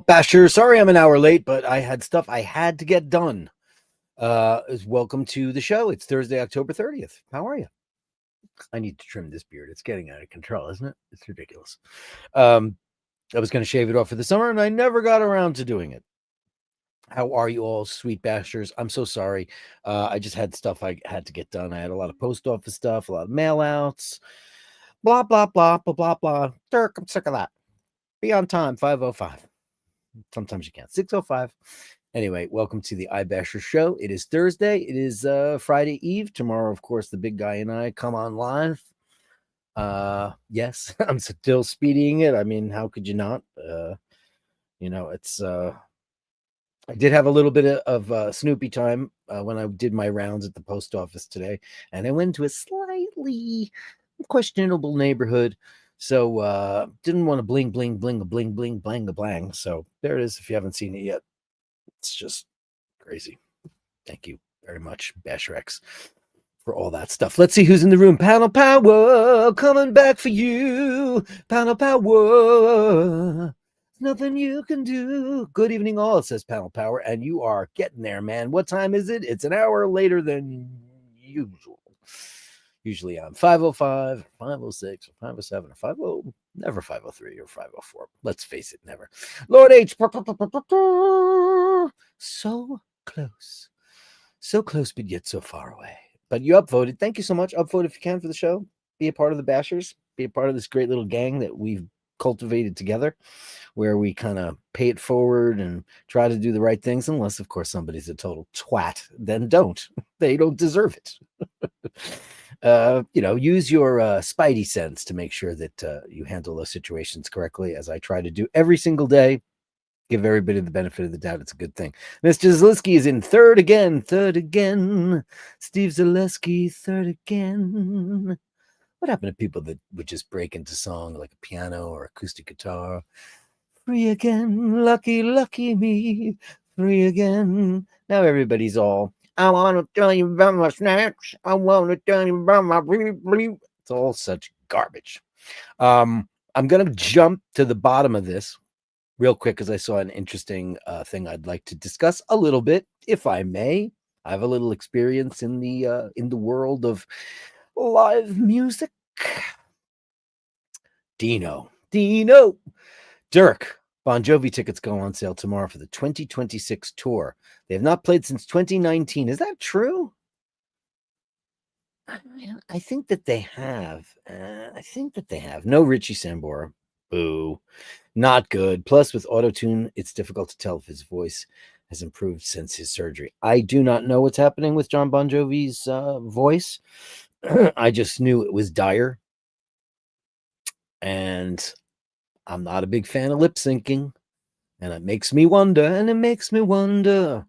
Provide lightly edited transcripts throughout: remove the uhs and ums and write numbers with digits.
Basher. Sorry I'm an hour late, but I had stuff I had to get done. Welcome to the show. It's Thursday, October 30th. How are you? I need to trim this beard. It's getting out of control, isn't it? It's ridiculous. I was going to shave it off for the summer, and I never got around to doing it. How are you all, sweet bashers? I'm so sorry. I just had stuff I had to get done. I had a lot of post office stuff, a lot of mail outs, blah, blah, blah, blah, blah, blah. Dirk, I'm sick of that. Be on time, 5:05. Sometimes you can't. 6:05. Anyway, welcome to the iBashers show. It is Thursday. It is Friday Eve. Tomorrow, of course, the big guy and I come on live. Yes, I'm still speeding it. I mean, how could you not? It's I did have a little bit of Snoopy time when I did my rounds at the post office today, and I went to a slightly questionable neighborhood. So didn't want to bling bling bling a bling bling blang a blang. So there it is. If you haven't seen it yet, it's just crazy. Thank you very much, Basherdirk, for all that stuff. Let's see who's in the room. Panel power coming back for you. Panel power. Nothing you can do. Good evening, all. It says Panel Power, and you are getting there, man. What time is it? It's an hour later than usual. Usually I'm 5:05, 5:06, or 5:07, or 5:00, never 5:03 or 5:04. Let's face it, never. Lord H. So close. So close, but yet so far away. But you upvoted. Thank you so much. Upvote if you can for the show. Be a part of the Bashers. Be a part of this great little gang that we've cultivated together, where we kind of pay it forward and try to do the right things, unless of course somebody's a total twat. Then don't. They don't deserve it. Use your spidey sense to make sure that you handle those situations correctly, as I try to do every single day. Give everybody the benefit of the doubt. It's a good thing. Mr. Zaleski is in third again. Steve Zaleski, third again. What happened to people that would just break into song like a piano or acoustic guitar? Free again, lucky, lucky me, free again. Now everybody's all, I want to tell you about my snacks. I want to tell you about my bleep, bleep. It's all such garbage. I'm going to jump to the bottom of this real quick because I saw an interesting thing I'd like to discuss a little bit, if I may. I have a little experience in the world of live music. Dino, Dirk. Bon Jovi tickets go on sale tomorrow for the 2026 tour. They have not played since 2019. Is that true? I think that they have. No Richie Sambora. Boo. Not good. Plus, with auto-tune, it's difficult to tell if his voice has improved since his surgery. I do not know what's happening with John Bon Jovi's voice. I just knew it was dire. And I'm not a big fan of lip syncing. And it makes me wonder,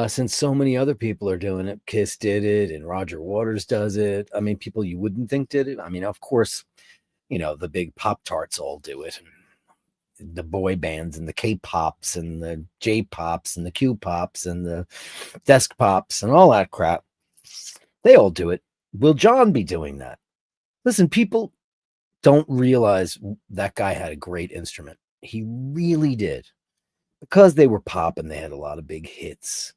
since so many other people are doing it. Kiss did it, and Roger Waters does it. I mean, people you wouldn't think did it. I mean, of course, the big Pop-Tarts all do it. And the boy bands and the K-Pops and the J-Pops and the Q-Pops and the Desk Pops and all that crap. They all do it. Will John be doing that? Listen, people don't realize that guy had a great instrument. He really did. Because they were pop and they had a lot of big hits.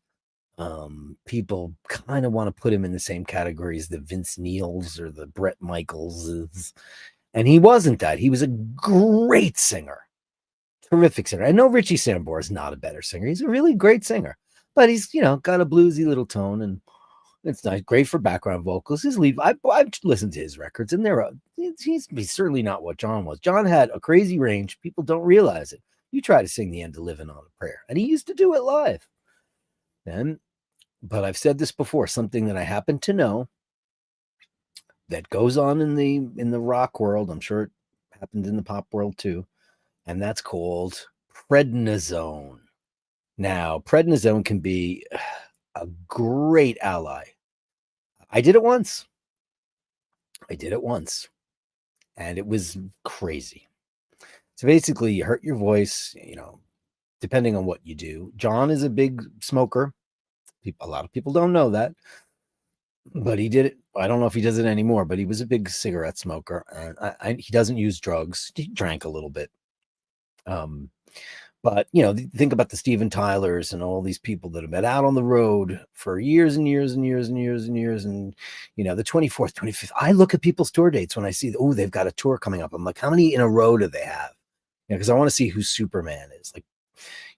People kind of want to put him in the same category as the Vince Neils or the Bret Michaels. And he wasn't that. He was a great singer. Terrific singer. I know Richie Sambora is not a better singer. He's a really great singer. But he's, got a bluesy little tone, and it's nice, great for background vocals. His lead, I've listened to his records, and he's certainly not what John was. John had a crazy range. People don't realize it. You try to sing the end of Living on a Prayer, and he used to do it live. But I've said this before, something that I happen to know that goes on in the rock world. I'm sure it happened in the pop world too, and that's called prednisone. Now, prednisone can be a great ally. I did it once, and it was crazy. So basically, you hurt your voice, depending on what you do. John is a big smoker. A lot of people don't know that, but he did it I don't know if he does it anymore, but he was a big cigarette smoker. And he doesn't use drugs. He drank a little bit. Um, but think about the Steven Tylers and all these people that have been out on the road for years and years and years and years and years. And the 24th, 25th. I look at people's tour dates when I see, oh, they've got a tour coming up. I'm like, how many in a row do they have? Because I want to see who Superman is.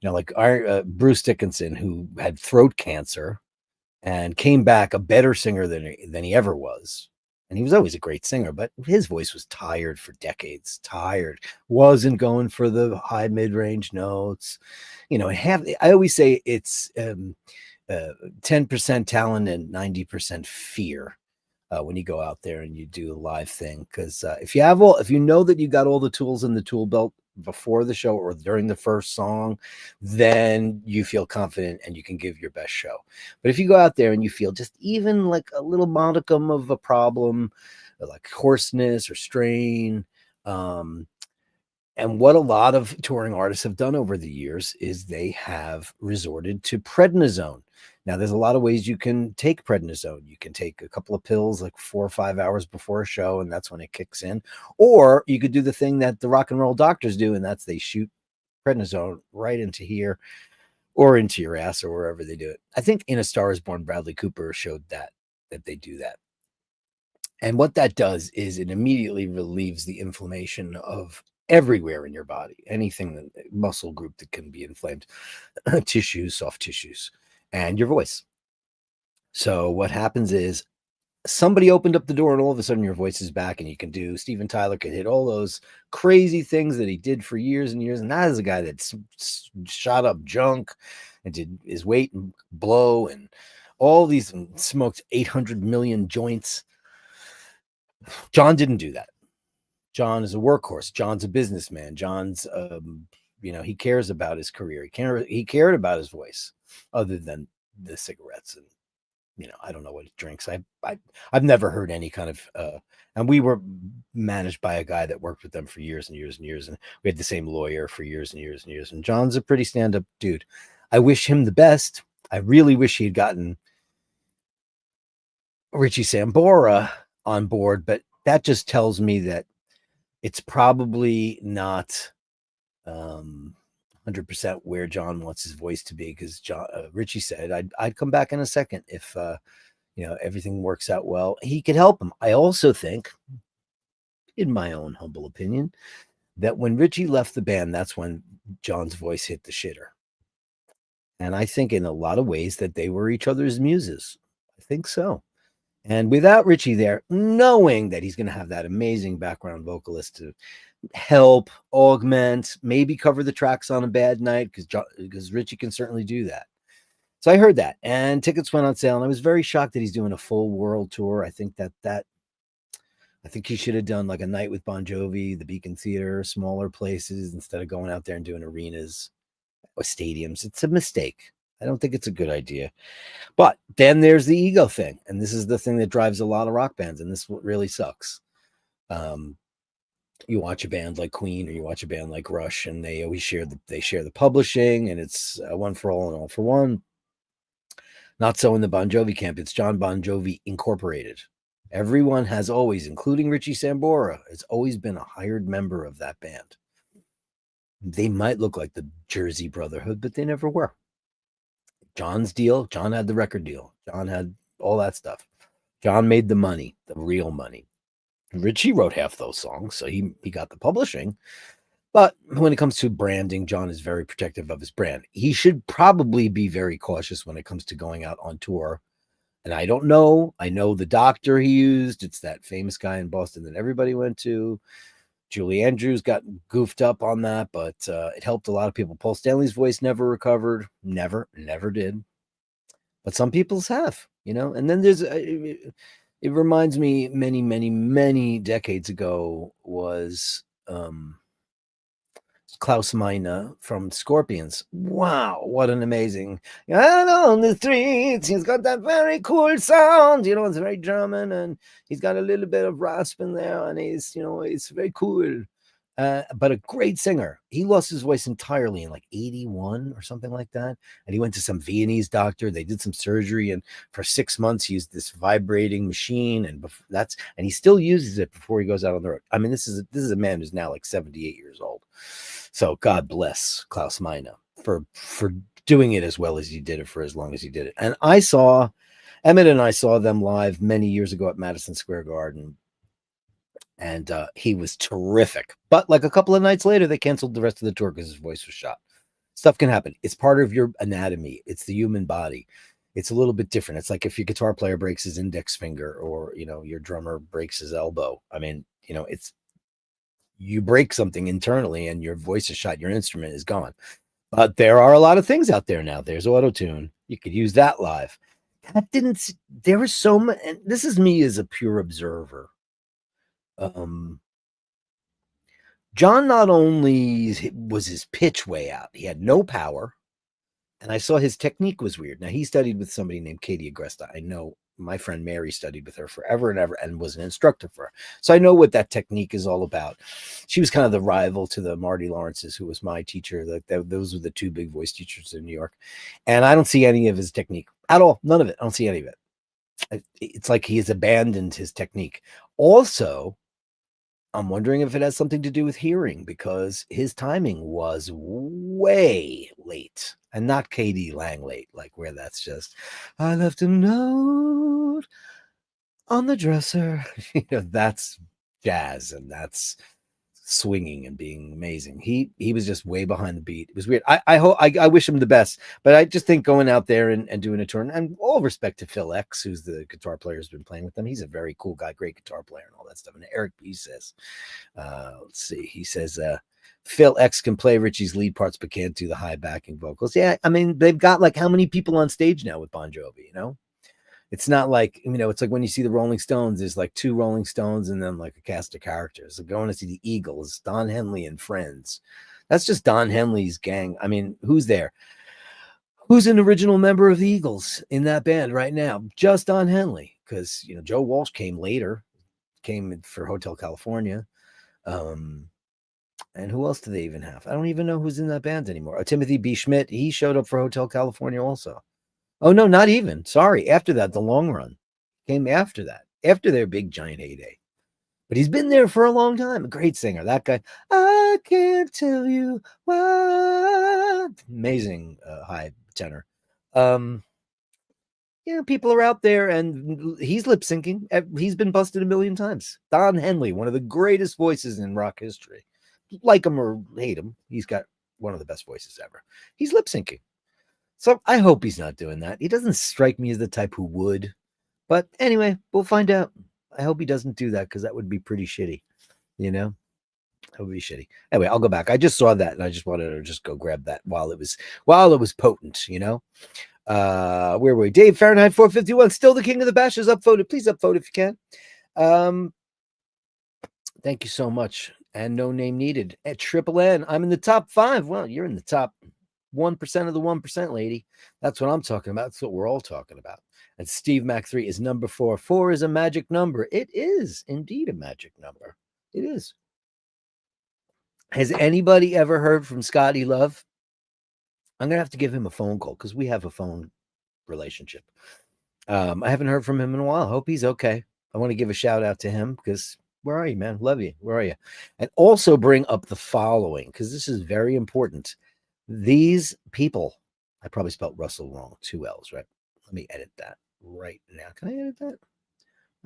Like our Bruce Dickinson, who had throat cancer and came back a better singer than he ever was. And he was always a great singer, but his voice was tired for decades. Tired, wasn't going for the high mid-range notes. I always say it's 10% talent and 90% fear when you go out there and you do a live thing. Because if you know that you got all the tools in the tool belt before the show or during the first song, then you feel confident and you can give your best show. But if you go out there and you feel just even like a little modicum of a problem, like hoarseness or strain, and what a lot of touring artists have done over the years is they have resorted to prednisone. Now, there's a lot of ways you can take prednisone. You can take a couple of pills like 4 or 5 hours before a show, and that's when it kicks in. Or you could do the thing that the rock and roll doctors do, and that's they shoot prednisone right into here or into your ass or wherever they do it. I think In A Star Is Born, Bradley Cooper showed that they do that. And what that does is it immediately relieves the inflammation of everywhere in your body, anything, muscle group that can be inflamed, tissues, soft tissues, and your voice. So what happens is somebody opened up the door and all of a sudden your voice is back and you can do, Steven Tyler can hit all those crazy things that he did for years and years. And that is a guy that shot up junk and did his weight and blow and all these, and smoked 800 million joints. John didn't do that. John is a workhorse. John's a businessman. John's, he cares about his career. He cared about his voice, other than the cigarettes. And I don't know what he drinks. I've never heard any kind of. And we were managed by a guy that worked with them for years and years and years, and we had the same lawyer for years and years and years. And John's a pretty stand-up dude. I wish him the best. I really wish he had gotten Richie Sambora on board, but that just tells me that it's probably not 100% where John wants his voice to be, because Richie said, I'd come back in a second if everything works out well. He could help him. I also think, in my own humble opinion, that when Richie left the band, that's when John's voice hit the shitter. And I think in a lot of ways that they were each other's muses. I think so. And without Richie there, knowing that he's going to have that amazing background vocalist to help augment, maybe cover the tracks on a bad night, because Richie can certainly do that. So I heard that, and tickets went on sale, and I was very shocked that he's doing a full world tour. I think I think he should have done like a night with Bon Jovi, the Beacon Theater, smaller places, instead of going out there and doing arenas or stadiums. It's a mistake. I don't think it's a good idea. But then there's the ego thing, and this is the thing that drives a lot of rock bands, and this really sucks. You watch a band like Queen, or you watch a band like Rush, and they always share the publishing, and it's one for all and all for one. Not so in the Bon Jovi camp. It's John Bon Jovi Incorporated. Everyone has always, including Richie Sambora, has always been a hired member of that band. They might look like the Jersey Brotherhood, but they never were. John's deal, John had the record deal. John had all that stuff. John made the money, the real money. Richie wrote half those songs, so he got the publishing. But when it comes to branding, John is very protective of his brand. He should probably be very cautious when it comes to going out on tour. And I don't know. I know the doctor he used. It's that famous guy in Boston that everybody went to. Julie Andrews got goofed up on that, but it helped a lot of people. Paul Stanley's voice never recovered. Never did. But some people's have, And then there's, it reminds me many, many, many decades ago was Klaus Meine from Scorpions. Wow, what an amazing, out on the streets, he's got that very cool sound, it's very German, and he's got a little bit of rasp in there, and he's very cool. but a great singer. He lost his voice entirely in like 81 or something like that. And he went to some Viennese doctor. They did some surgery, and for 6 months he used this vibrating machine, and and he still uses it before he goes out on the road. I mean, this is a man who's now like 78 years old. So God bless Klaus Meine for doing it as well as he did it for as long as he did it. And Emmett and I saw them live many years ago at Madison Square Garden. And he was terrific. But like a couple of nights later, they canceled the rest of the tour because his voice was shot. Stuff can happen. It's part of your anatomy. It's the human body. It's a little bit different. It's like if your guitar player breaks his index finger, or, your drummer breaks his elbow. I mean, you break something internally and your voice is shot, your instrument is gone. But there are a lot of things out there now. There's auto-tune. You could use that live. There was so much, and this is me as a pure observer. John not only was his pitch way out, he had no power, and I saw his technique was weird. Now, he studied with somebody named Katie Agresta. I know my friend Mary studied with her forever and ever and was an instructor for her. So I know what that technique is all about. She was kind of the rival to the Marty Lawrences, who was my teacher. Those were the two big voice teachers in New York. And I don't see any of his technique at all. None of it. I don't see any of it. It's like he has abandoned his technique. Also, I'm wondering if it has something to do with hearing, because his timing was way late, and not Katie Lang late, like where that's just, I left a note on the dresser. That's jazz, and that's swinging and being amazing. He was just way behind the beat. It was weird. I wish him the best, but I just think going out there and doing a tour, and all respect to Phil X, who's the guitar player who's been playing with them. He's a very cool guy, great guitar player and all that stuff. And Eric B says, let's see, he says, Phil X can play Richie's lead parts, but can't do the high backing vocals. Yeah, I mean, they've got like how many people on stage now with Bon Jovi, It's not like, it's like when you see the Rolling Stones, there's like 2 Rolling Stones and then like a cast of characters. So going to see the Eagles, Don Henley and friends. That's just Don Henley's gang. I mean, who's there? Who's an original member of the Eagles in that band right now? Just Don Henley, because, Joe Walsh came later, came for Hotel California. And who else do they even have? I don't even know who's in that band anymore. Timothy B. Schmidt, he showed up for Hotel California also. Oh, no, not even. Sorry. After that, The Long Run came after that, after their big giant heyday. But he's been there for a long time. A great singer. That guy, I can't tell you why. Amazing high tenor. People are out there, and he's lip syncing. He's been busted a million times. Don Henley, one of the greatest voices in rock history. Like him or hate him, he's got one of the best voices ever. He's lip syncing. So I hope he's not doing that. He doesn't strike me as the type who would. But anyway, we'll find out. I hope he doesn't do that, because that would be pretty shitty. That would be shitty. Anyway, I'll go back. I just saw that, and I just wanted to just go grab that while it was potent, Where were we? Dave Fahrenheit 451, still the king of the bashers, upvoted. Please upvote if you can. Thank you so much. And no name needed. At Triple N, I'm in the top 5. Well, you're in the top 1% of the 1%, lady. That's what I'm talking about. That's what we're all talking about. And Steve Mac 3 is number 4. 4 is a magic number. It is indeed a magic number. It is. Has anybody ever heard from Scotty Love? I'm gonna have to give him a phone call, because we have a phone relationship. I haven't heard from him in a while. Hope he's okay. I want to give a shout out to him, because where are you, man? Love you. Where are you? And also bring up the following, because this is very important. These people, I probably spelled Russell wrong, 2 L's, right? Let me edit that right now. Can I edit that?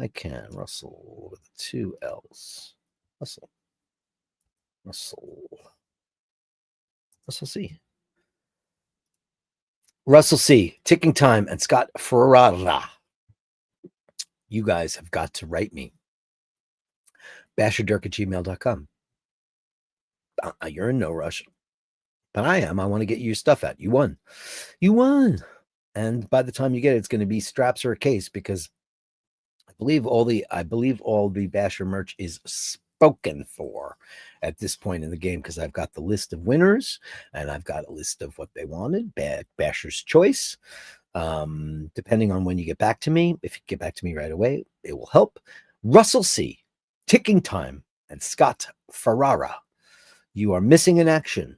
I can. Russell with 2 L's. Russell C. Russell C. Ticking Time and Scott Ferrara. You guys have got to write me. Basherdirk@gmail.com. You're in no rush. But I am. I want to get your stuff out. You won. And by the time you get it, it's going to be straps or a case, because I believe all the Basher merch is spoken for at this point in the game, because I've got the list of winners and I've got a list of what they wanted. Basher's choice. Depending on when you get back to me, if you get back to me right away, it will help. Russell C., Ticking Time, and Scott Ferrara. You are missing in action,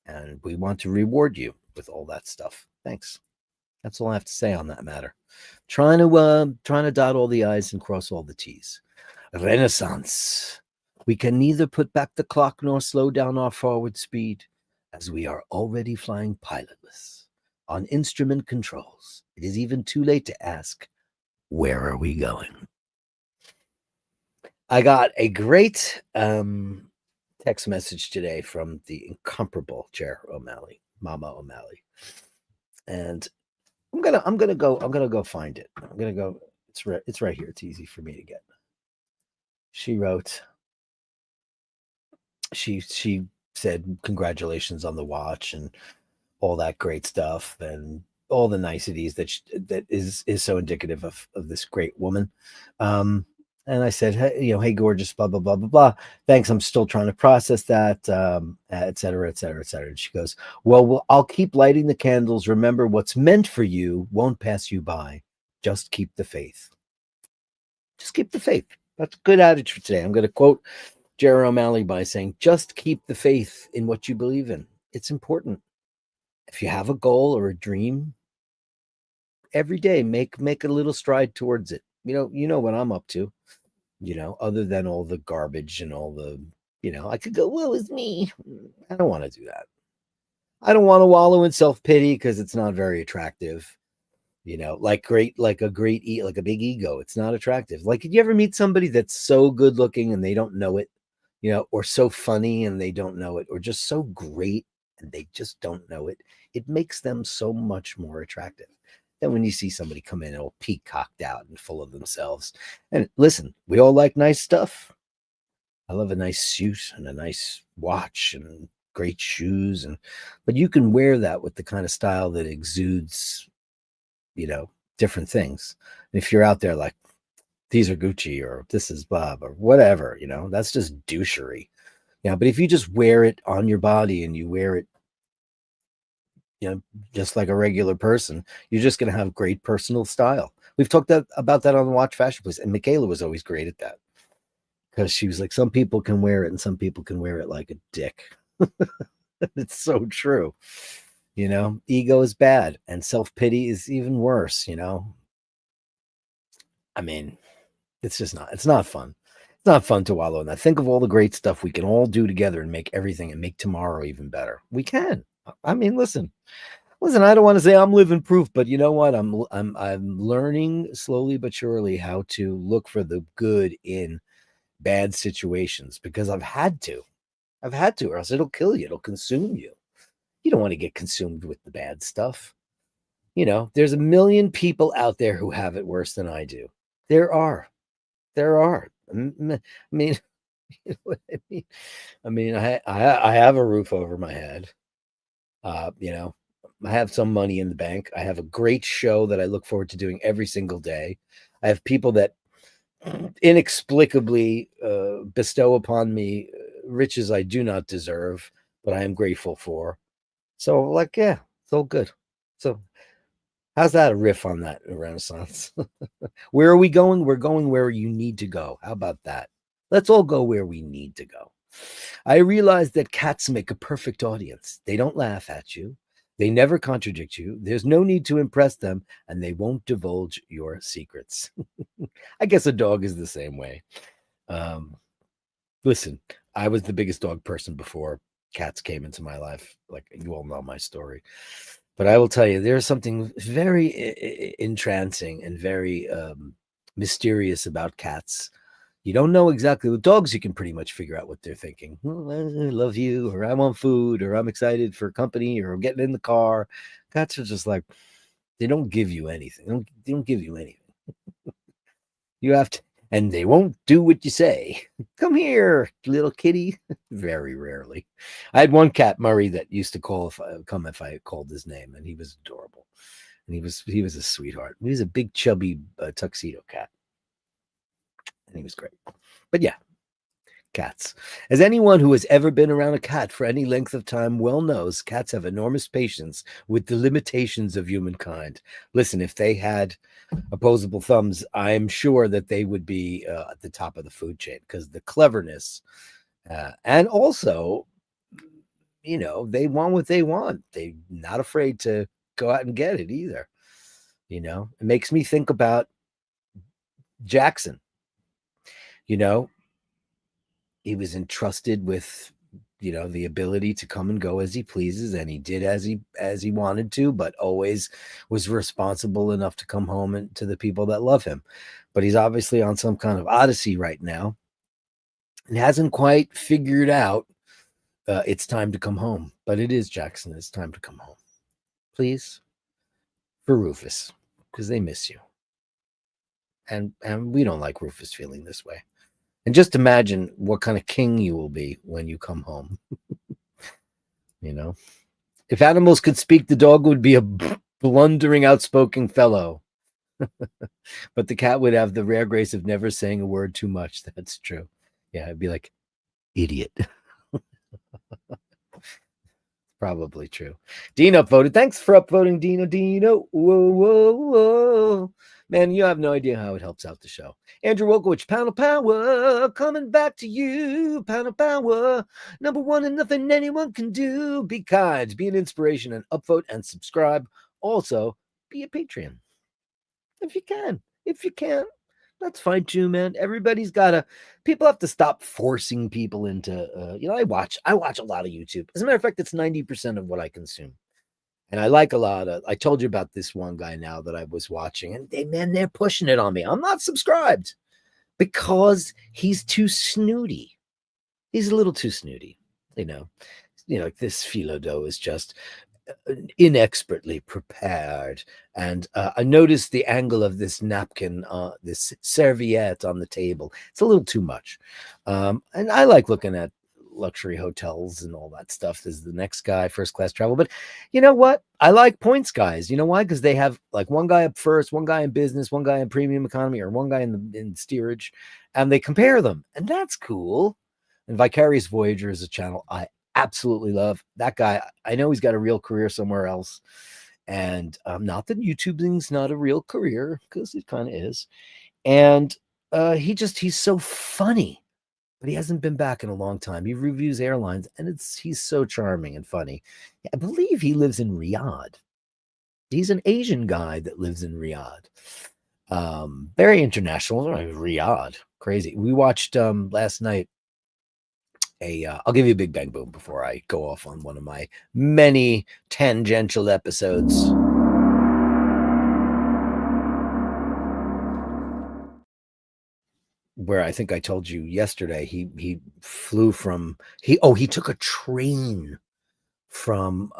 and we want to reward you with all that stuff. Thanks. That's all I have to say on that matter. Trying to dot all the I's and cross all the T's. Renaissance. We can neither put back the clock nor slow down our forward speed, as we are already flying pilotless on instrument controls. It is even too late to ask, where are we going? I got a great text message today from the incomparable Jer O'Malley, Mama O'Malley, and I'm gonna go find it. I'm gonna go. It's right here. It's easy for me to get. She wrote. She said congratulations on the watch and all that great stuff and all the niceties that is so indicative of this great woman. And I said, hey, gorgeous, blah, blah, blah, blah, blah. Thanks. I'm still trying to process that, et cetera, et cetera, et cetera. And she goes, well, I'll keep lighting the candles. Remember, what's meant for you won't pass you by. Just keep the faith. Just keep the faith. That's a good attitude today. I'm going to quote Jerry O'Malley by saying, just keep the faith in what you believe in. It's important. If you have a goal or a dream, every day make a little stride towards it. You know what I'm up to. Other than all the garbage and all the, I could go, well, it's me. I don't want to do that. I don't want to wallow in self-pity because it's not very attractive. Like a big ego. It's not attractive. Like, did you ever meet somebody that's so good looking and they don't know it, or so funny and they don't know it, or just so great and they just don't know it? It makes them so much more attractive. Then when you see somebody come in all peacocked out and full of themselves. And listen, we all like nice stuff. I love a nice suit and a nice watch and great shoes. But you can wear that with the kind of style that exudes, different things. And if you're out there like, these are Gucci or this is Bob or whatever, that's just douchery. But if you just wear it on your body and you wear it, just like a regular person, you're just going to have great personal style. We've talked about that on the Watch Fashion Place, and Michaela was always great at that because she was like, some people can wear it and some people can wear it like a dick. It's so true. Ego is bad and self-pity is even worse. I mean, it's not fun. It's not fun to wallow in that. Think of all the great stuff we can all do together and make everything and make tomorrow even better. We can. I mean, listen, I don't want to say I'm living proof, but you know what? I'm learning slowly but surely how to look for the good in bad situations because I've had to, or else it'll kill you. It'll consume you. You don't want to get consumed with the bad stuff. There's a million people out there who have it worse than I do. There are. I mean, you know what I mean? I have a roof over my head. I have some money in the bank. I have a great show that I look forward to doing every single day. I have people that inexplicably bestow upon me riches I do not deserve, but I am grateful for. So, yeah, it's all good. So, how's that a riff on that Renaissance? Where are we going? We're going where you need to go. How about that? Let's all go where we need to go. I realize that cats make a perfect audience. They don't laugh at you. They never contradict you. There's no need to impress them, and they won't divulge your secrets. I guess a dog is the same way. Listen, I was the biggest dog person before cats came into my life. Like, you all know my story. But I will tell you, there's something very entrancing and very mysterious about cats. You don't know exactly. With dogs, you can pretty much figure out what they're thinking. Well, I love you, or I want food, or I'm excited for company, or I'm getting in the car. Cats are just like, they don't give you anything. They don't give you anything. You have to, and they won't do what you say. Come here, little kitty. Very rarely. I had one cat, Murray, that used to come if I called his name, and he was adorable. And he was a sweetheart. He was a big, chubby tuxedo cat. And he was great. But yeah, cats. As anyone who has ever been around a cat for any length of time well knows, cats have enormous patience with the limitations of humankind. Listen, if they had opposable thumbs, I'm sure that they would be at the top of the food chain because the cleverness and also they want what they want. They're not afraid to go out and get it either. It makes me think about Jackson. You know, he was entrusted with the ability to come and go as he pleases, and he did as he wanted to, but always was responsible enough to come home and to the people that love him. But he's obviously on some kind of odyssey right now and hasn't quite figured out it's time to come home. But it is, Jackson, it's time to come home, please, for Rufus, because they miss you, and we don't like Rufus feeling this way. And just imagine what kind of king you will be when you come home. If animals could speak, the dog would be a blundering, outspoken fellow. But the cat would have the rare grace of never saying a word too much. That's true. Yeah, I'd be like, idiot. Probably true. Dino upvoted. Thanks for upvoting, Dino. Dino. Whoa, whoa, whoa. Man, you have no idea how it helps out the show. Andrew Wolkowicz, Pound of Power, coming back to you. Pound of Power, number one and nothing anyone can do. Be kind, be an inspiration, and upvote and subscribe. Also, be a Patreon. If you can. If you can't, that's fine too, man. People have to stop forcing people into, I watch a lot of YouTube. As a matter of fact, it's 90% of what I consume. And I like I told you about this one guy now that I was watching, and they're pushing it on me. I'm not subscribed because he's too snooty. He's a little too snooty, like this Philodo is just inexpertly prepared. And I noticed the angle of this napkin, this serviette on the table. It's a little too much. And I like looking at luxury hotels and all that stuff. There's the next guy, first class travel. But you know what? I like points guys. You know why? Because they have like one guy up first, one guy in business, one guy in premium economy, or one guy in steerage, and they compare them. And that's cool. And Vicarious Voyager is a channel I absolutely love. That guy, I know he's got a real career somewhere else. And not that YouTubing's not a real career, because it kind of is. And he's so funny. But he hasn't been back in a long time. He reviews airlines, and he's so charming and funny. I believe he lives in Riyadh. He's an Asian guy that lives in Riyadh. Very international. Riyadh, crazy. We watched last night I'll give you a big bang boom before I go off on one of my many tangential episodes. Where I think I told you yesterday, he flew he took a train from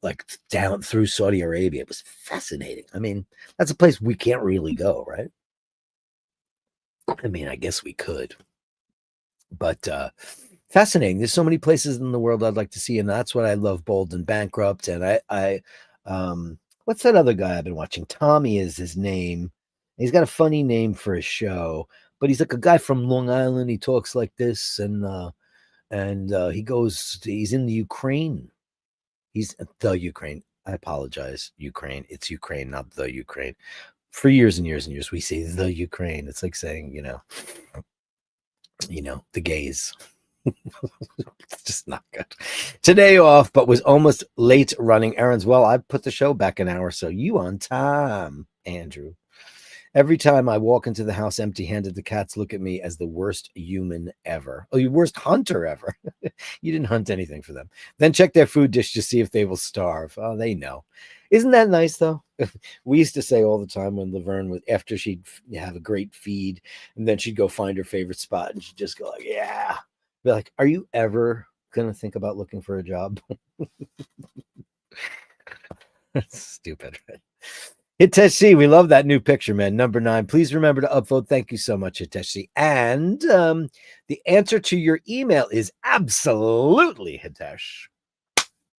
like down through Saudi Arabia. It was fascinating. I mean, that's a place we can't really go, right? I mean, I guess we could, but fascinating. There's so many places in the world I'd like to see, and that's what I love. Bold and Bankrupt, and I what's that other guy I've been watching? Tommy is his name. He's got a funny name for his show, but he's like a guy from Long Island. He talks like this, and he's in the Ukraine. He's the Ukraine. I apologize, Ukraine. It's Ukraine, not the Ukraine. For years and years and years, we say the Ukraine. It's like saying, the gays. It's just not good. Today off, but was almost late running errands. Well, I put the show back an hour, so you on time, Andrew. Every time I walk into the house empty-handed, the cats look at me as the worst human ever. Oh, you worst hunter ever. You didn't hunt anything for them. Then check their food dish to see if they will starve. Oh, they know. Isn't that nice, though? We used to say all the time when Laverne was, after she'd have a great feed, and then she'd go find her favorite spot, and she'd just go like, yeah. Be like, are you ever going to think about looking for a job? That's stupid, right? Hiteshi, we love that new picture, man. Number 9. Please remember to upvote. Thank you so much, Hiteshi. And the answer to your email is absolutely, Hitesh.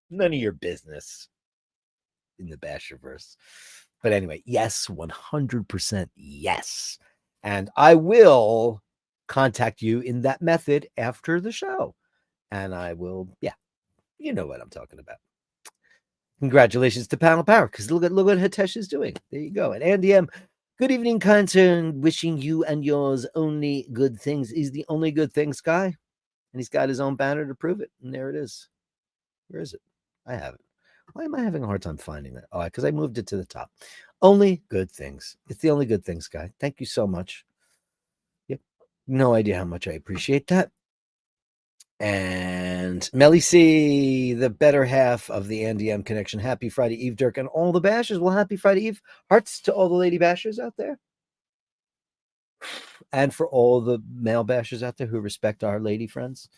None of your business in the Basherverse. But anyway, yes, 100% yes. And I will contact you in that method after the show. And I will, you know what I'm talking about. Congratulations to Panel Power, because look what Hitesh is doing. There you go. And Andy M, good evening, kind sir, and wishing you and yours only good things. Is the only good thing, Sky? and he's got his own banner to prove it. And there it is. Where is it? I have it. Why am I having a hard time finding that? Oh, because I moved it to the top. Only good things. It's the only good things, guy. Thank you so much. Yep. No idea how much I appreciate that. And Melly C, the better half of the Andy M connection. Happy Friday Eve, Dirk, and all the bashers. Well, happy Friday Eve. Hearts to all the lady bashers out there. And for all the male bashers out there who respect our lady friends.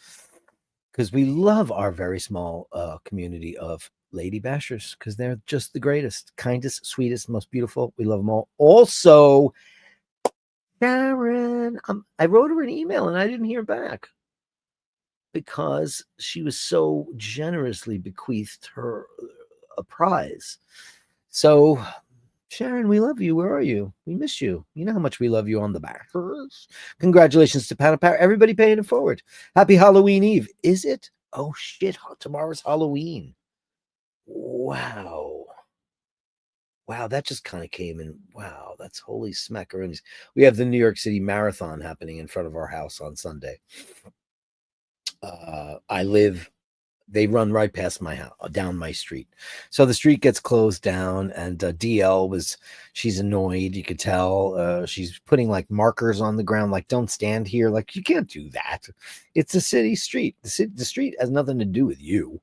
Because we love our very small community of lady bashers because they're just the greatest, kindest, sweetest, most beautiful. We love them all. Also, Sharon, I wrote her an email and I didn't hear back because she was so generously bequeathed her a prize. So, Sharon, we love you. Where are you? We miss you. You know how much we love you on the back. Congratulations to Pat and Power. Everybody paying it forward. Happy Halloween Eve. Is it? Oh, shit. Tomorrow's Halloween. Wow. Wow, that just kind of came in. Wow, that's holy smackaroonies. We have the New York City Marathon happening in front of our house on Sunday. They run right past my house, down my street. So the street gets closed down, and DL she's annoyed. You could tell she's putting like markers on the ground, like don't stand here. Like you can't do that. It's a city street. The street has nothing to do with you.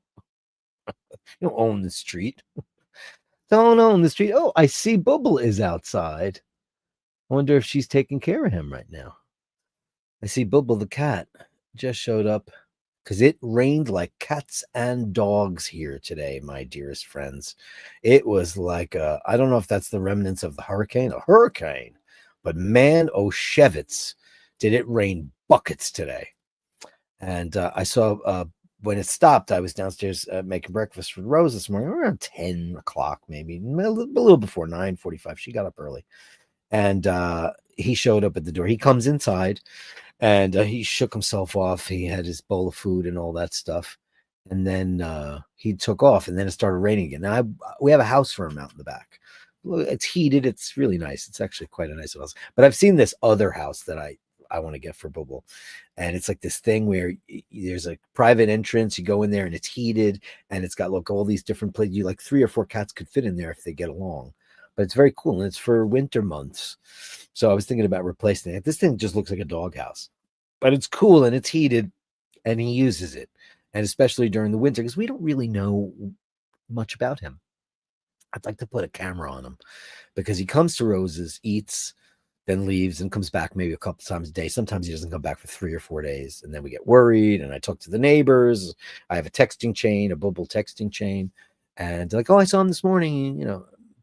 You don't own the street. Don't own the street. Oh, I see Bubble is outside. I wonder if she's taking care of him right now. I see Bubble the cat just showed up. Because it rained like cats and dogs here today, my dearest friends. It was like, I don't know if that's the remnants of the hurricane, but man, oh, Shevitz, did it rain buckets today. And I saw when it stopped, I was downstairs making breakfast for Rose this morning, around 10 o'clock, maybe a little before 9:45. She got up early. And he showed up at the door. He comes inside. And he shook himself off. He had his bowl of food and all that stuff. And then he took off, and then it started raining again. Now, we have a house for him out in the back. It's heated. It's really nice. It's actually quite a nice house. But I've seen this other house that I want to get for Bubble. And it's like this thing where there's a private entrance. You go in there, and it's heated. And it's got all these different places. You like 3 or 4 cats could fit in there if they get along. But it's very cool, and it's for winter months. So I was thinking about replacing it. This thing just looks like a doghouse, but it's cool and it's heated, and he uses it, and especially during the winter because we don't really know much about him. I'd like to put a camera on him because he comes to Rose's, eats, then leaves, and comes back maybe a couple times a day. Sometimes he doesn't come back for 3 or 4 days, and then we get worried. And I talk to the neighbors. I have a texting chain, a Bubble texting chain, and like, oh, I saw him this morning,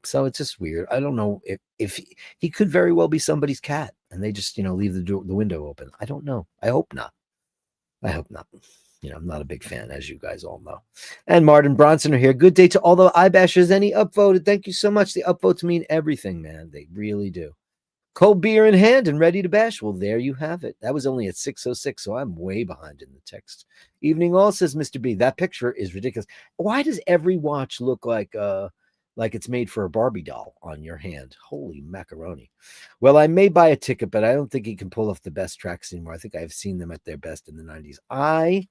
So it's just weird. I don't know if he could very well be somebody's cat and they just, leave the window open. I don't know. I hope not. I'm not a big fan, as you guys all know. And Martin Bronson are here. Good day to all the iBashers. Any upvoted? Thank you so much. The upvotes mean everything, man. They really do. Cold beer in hand and ready to bash. Well, there you have it. That was only at 6:06, so I'm way behind in the text. Evening all, says Mr. B. That picture is ridiculous. Why does every watch look like it's made for a Barbie doll on your hand? Holy macaroni. Well, I may buy a ticket, but I don't think he can pull off the best tracks anymore. I think I've seen them at their best in the 90s. I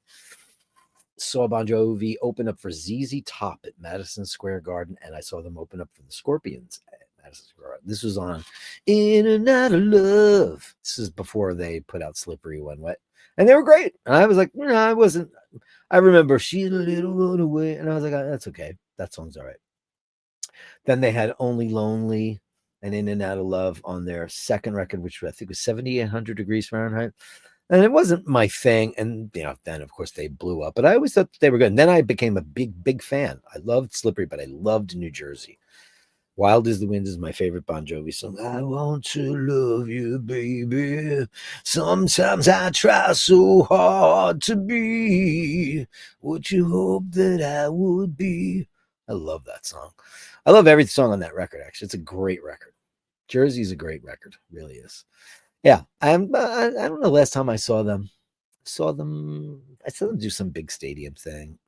saw Bon Jovi open up for ZZ Top at Madison Square Garden, and I saw them open up for the Scorpions at Madison Square Garden. This was on In and Out of Love. This is before they put out Slippery When Wet. And they were great. And I was like, I remember She's a Little Runaway. And I was like, oh, that's okay. That song's all right. Then they had Only Lonely and In and Out of Love on their second record, which I think was 7,800 degrees Fahrenheit. And it wasn't my thing. And, then, of course, they blew up. But I always thought they were good. And then I became a big, big fan. I loved Slippery, but I loved New Jersey. Wild as the Wind is my favorite Bon Jovi song. I want to love you, baby. Sometimes I try so hard to be what you hope that I would be. I love that song. I love every song on that record, actually. It's a great record. Jersey's a great record. It really is. Yeah. I don't know last time I saw them. I saw them do some big stadium thing.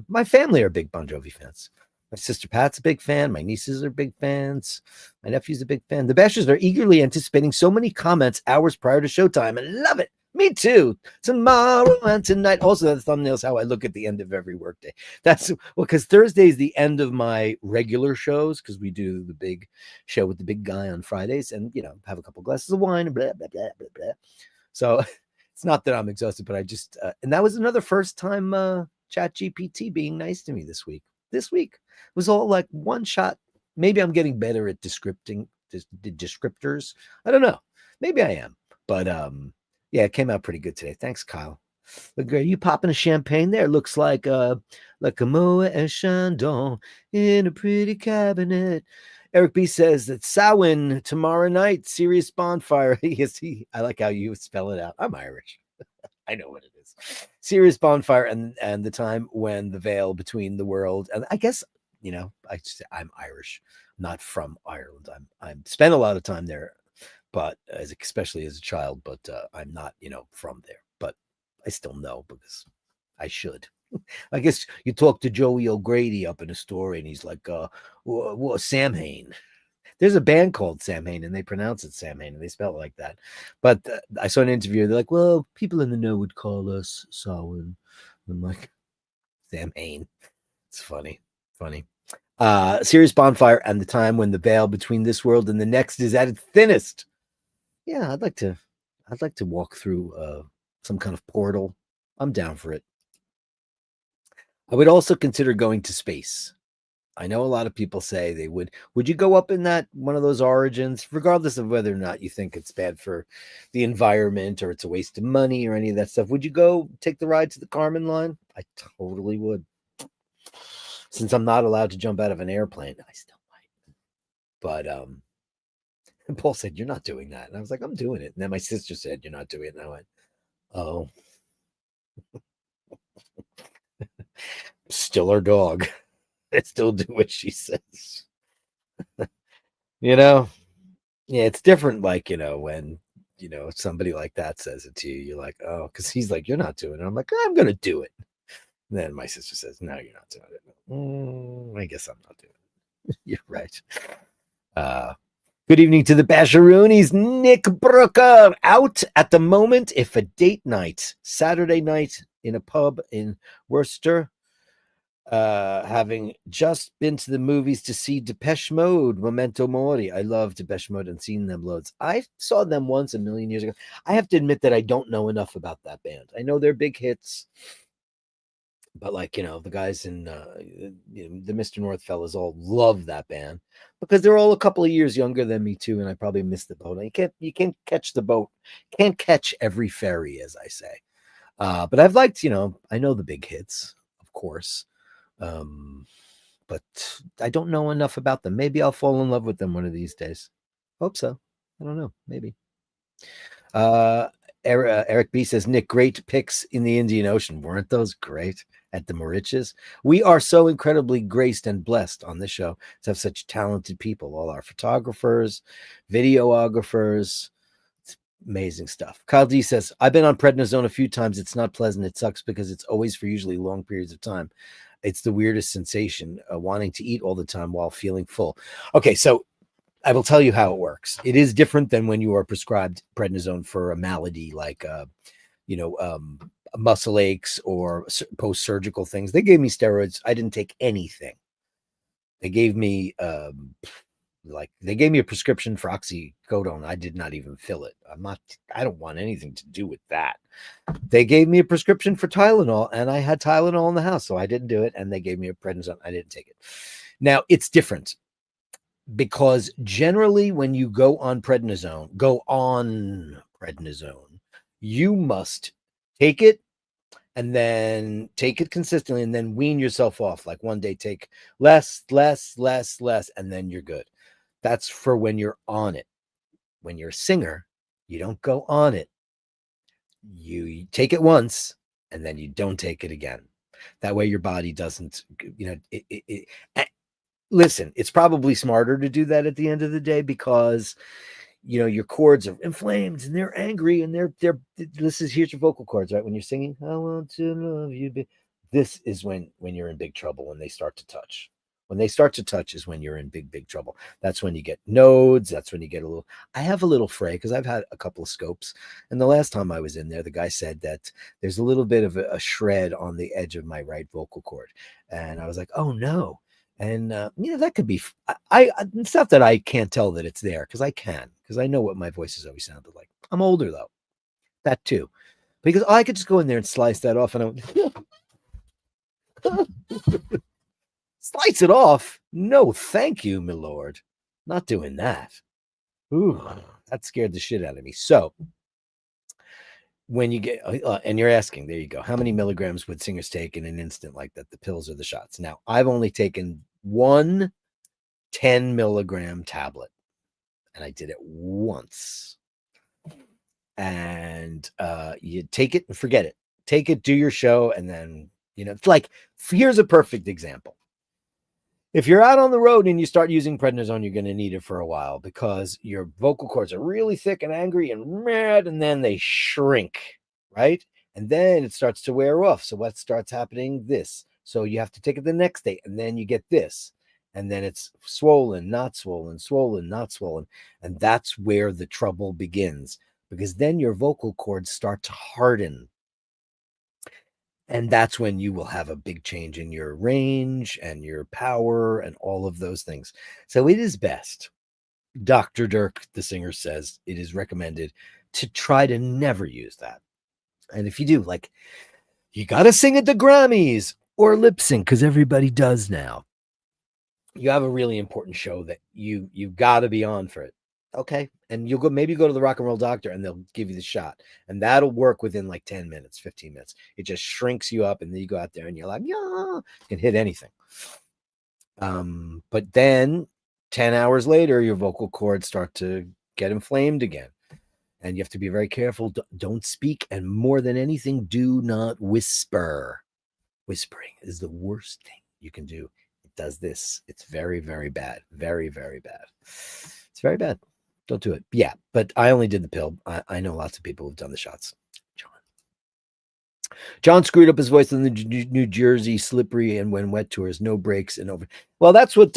My family are big Bon Jovi fans. My sister Pat's a big fan. My nieces are big fans. My nephew's a big fan. The Bashers are eagerly anticipating so many comments hours prior to showtime. I love it. Me too. Tomorrow and tonight. Also, that thumbnail is how I look at the end of every workday. That's well, because Thursday is the end of my regular shows because we do the big show with the big guy on Fridays, and have a couple glasses of wine and blah blah blah blah blah. So it's not that I'm exhausted, but I just and that was another first time Chat GPT being nice to me this week. This week was all like one shot. Maybe I'm getting better at descripting the descriptors. I don't know. Maybe I am, but yeah, it came out pretty good today. Thanks, Kyle. Look, are you popping a champagne there? Looks like a Moet and Chandon in a pretty cabinet. Eric B says that Samhain tomorrow night, serious bonfire. Yes, I like how you spell it out. I'm Irish. I know what it is. Serious bonfire, and the time when the veil between the world and I guess I'm Irish, not from Ireland. I'm spent a lot of time there, but especially as a child. But I'm not from there. But I still know because I should. I guess you talk to Joey O'Grady up in a story, and he's like, Samhain. There's a band called Samhain, and they pronounce it Samhain, and they spell it like that. But I saw an interview. They're like, well, people in the know would call us Samhain. I'm like, Samhain. It's funny. Serious bonfire and the time when the veil between this world and the next is at its thinnest. Yeah, I'd like to walk through some kind of portal. I'm down for it. I would also consider going to space. I know a lot of people say they would. Would you go up in that one of those origins, regardless of whether or not you think it's bad for the environment or it's a waste of money or any of that stuff? Would you go take the ride to the Kármán line? I totally would. Since I'm not allowed to jump out of an airplane, I still might. But Paul said, "You're not doing that," and I was like, "I'm doing it." And then my sister said, "You're not doing it," and I went, "Oh." Still our dog. I still do what she says. Yeah, it's different. Like, when, somebody like that says it to you, you're like, oh, because he's like, you're not doing it. I'm like, I'm going to do it. And then my sister says, no, you're not doing it. I guess I'm not doing it. You're right. Good evening to the Basheroonies. Nick Brooker out at the moment. If a date night, Saturday night in a pub in Worcester, having just been to the movies to see Depeche Mode, Memento Mori. I love Depeche Mode and seen them loads. I saw them once a million years ago. I have to admit that I don't know enough about that band. I know they're big hits, but the guys in the Mr. North fellas all love that band because they're all a couple of years younger than me too, and I probably missed the boat. You can't catch the boat, can't catch every ferry, as I say. But I've liked, I know the big hits, of course. But I don't know enough about them. Maybe I'll fall in love with them one of these days. Hope so. I don't know. Maybe. Eric B says, Nick, great pics in the Indian Ocean. Weren't those great at the Mauritius? We are so incredibly graced and blessed on this show to have such talented people. All our photographers, videographers. It's amazing stuff. Kyle D says, I've been on prednisone a few times. It's not pleasant. It sucks because it's always for usually long periods of time. It's the weirdest sensation, wanting to eat all the time while feeling full. Okay, so I will tell you how it works. It is different than when you are prescribed prednisone for a malady like, muscle aches or post-surgical things. They gave me steroids. I didn't take anything. They gave me a prescription for oxycodone. I did not even fill it. I don't want anything to do with that. They gave me a prescription for Tylenol, and I had Tylenol in the house, so I didn't do it. And they gave me a prednisone. I didn't take it. Now, it's different because generally when you go on prednisone, you must take it and then take it consistently and then wean yourself off. Like one day take less, and then you're good. That's for when you're on it. When you're a singer, you don't go on it. You take it once and then you don't take it again. That way your body doesn't, listen, it's probably smarter to do that at the end of the day because, your chords are inflamed and they're angry and here's your vocal cords, right? When you're singing, I want to love you. This is when you're in big trouble when they start to touch. When they start to touch is when you're in big trouble. That's when you get nodes. That's when you get a little. I have a little fray because I've had a couple of scopes. And the last time I was in there, the guy said that there's a little bit of a shred on the edge of my right vocal cord. And I was like, oh no. And that could be. It's not that I can't tell that it's there because I can, because I know what my voice has always sounded like. I'm older though, that too, because I could just go in there and slice that off, and I slice it off. No, thank you, my lord. Not doing that. Ooh, that scared the shit out of me. So when you get, and you're asking, there you go, how many milligrams would singers take in an instant like that? The pills or the shots? Now, I've only taken one 10 milligram tablet, and I did it once. And you take it and forget it. Take it, do your show, and then, it's like, here's a perfect example. If you're out on the road and you start using prednisone, you're going to need it for a while because your vocal cords are really thick and angry and mad, and then they shrink, right? And then it starts to wear off. So what starts happening? This. So you have to take it the next day, and then you get this. And then it's swollen, not swollen, swollen, not swollen. And that's where the trouble begins, because then your vocal cords start to harden. And that's when you will have a big change in your range and your power and all of those things. So it is best. Dr. Dirk, the singer, says it is recommended to try to never use that. And if you do, like, you got to sing at the Grammys or lip sync, because everybody does now. You have a really important show that you've got to be on for it. Okay. And you'll maybe go to the Rock and Roll Doctor and they'll give you the shot, and that'll work within like 10 minutes, 15 minutes. It just shrinks you up, and then you go out there and you're like, yeah, you can hit anything. But then 10 hours later, your vocal cords start to get inflamed again, and you have to be very careful. Don't speak. And more than anything, do not whisper. Whispering is the worst thing you can do. It does this. It's very, very bad. Very, very bad. It's very bad. Don't do it. Yeah, but I only did the pill. I know lots of people who've done the shots. John screwed up his voice on the New Jersey Slippery and When Wet tours. No breaks and over. Well, that's what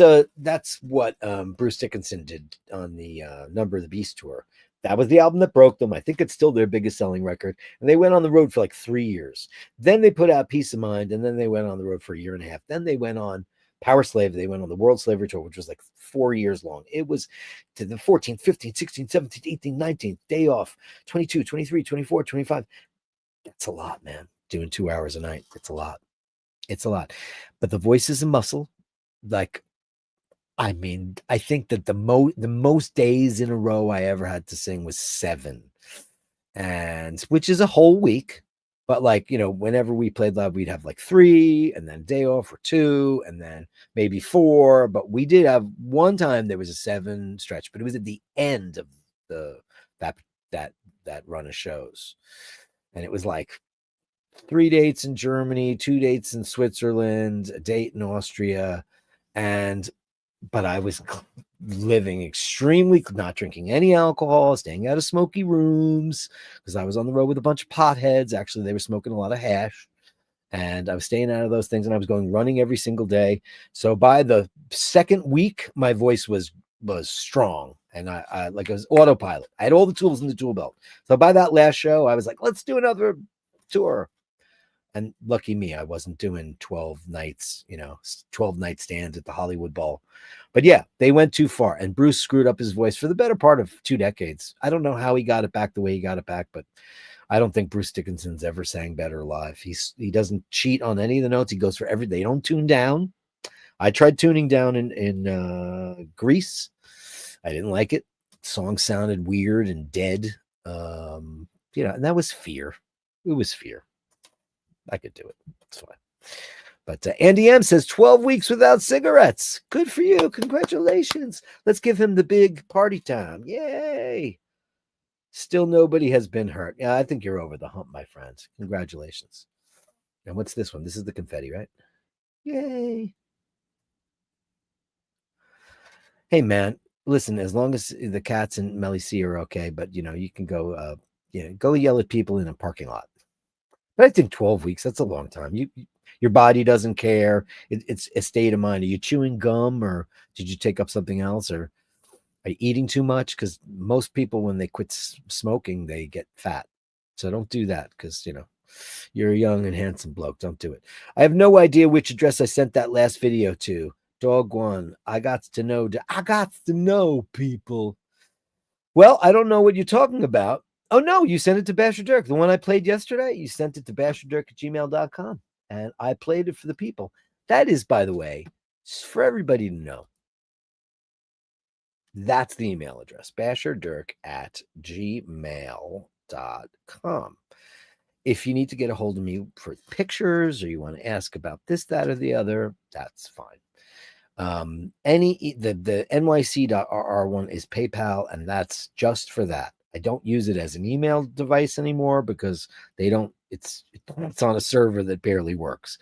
Bruce Dickinson did on the Number of the Beast tour. That was the album that broke them. I think it's still their biggest selling record. And they went on the road for like 3 years. Then they put out Peace of Mind, and then they went on the road for a year and a half. Then they went on Power Slave. They went on the World Slavery Tour, which was like 4 years long. It was to the 14th, 15th, 16th, 17th, 18th, 19th, day off, 22, 23, 24, 25. That's a lot, man. Doing 2 hours a night. It's a lot. It's a lot. But the voice is a muscle. Like, I mean, I think that the most days in a row I ever had to sing was 7, and which is a whole week. But like, whenever we played live, we'd have like 3, and then day off for 2, and then maybe 4. But we did have one time there was a 7 stretch, but it was at the end of that run of shows, and it was like 3 dates in Germany, 2 dates in Switzerland, a date in Austria, but I was living extremely, not drinking any alcohol, staying out of smoky rooms, because I was on the road with a bunch of potheads. Actually, they were smoking a lot of hash, and I was staying out of those things, and I was going running every single day. So by the second week, my voice was strong, and I like, it was autopilot. I had all the tools in the tool belt. So by that last show, I was like, let's do another tour. And lucky me, I wasn't doing 12 nights, 12 night stands at the Hollywood Bowl. But yeah, they went too far. And Bruce screwed up his voice for the better part of 2 decades. I don't know how he got it back the way he got it back, but I don't think Bruce Dickinson's ever sang better live. He doesn't cheat on any of the notes. He goes for everything. They don't tune down. I tried tuning down in Greece. I didn't like it. The song sounded weird and dead. And that was fear. It was fear. I could do it. It's fine. But Andy M says 12 weeks without cigarettes. Good for you. Congratulations. Let's give him the big party time. Yay. Still nobody has been hurt. Yeah, I think you're over the hump, my friend. Congratulations. And what's this one? This is the confetti, right? Yay. Hey, man. Listen, as long as the cats and Melly C are okay, but you can go go yell at people in a parking lot. But I think 12 weeks, that's a long time. Your body doesn't care. It's a state of mind. Are you chewing gum, or did you take up something else, or are you eating too much? Because most people, when they quit smoking, they get fat. So don't do that, because you're a young and handsome bloke. Don't do it. I have no idea which address I sent that last video to. Dog one. I got to know people. Well, I don't know what you're talking about. Oh, no, you sent it to Basherdirk. The one I played yesterday, you sent it to basherdirk@gmail.com. And I played it for the people. That is, by the way, for everybody to know. That's the email address, basherdirk@gmail.com. If you need to get a hold of me for pictures, or you want to ask about this, that, or the other, that's fine. The nyc.rr one is PayPal, and that's just for that. I don't use it as an email device anymore because it's on a server that barely works.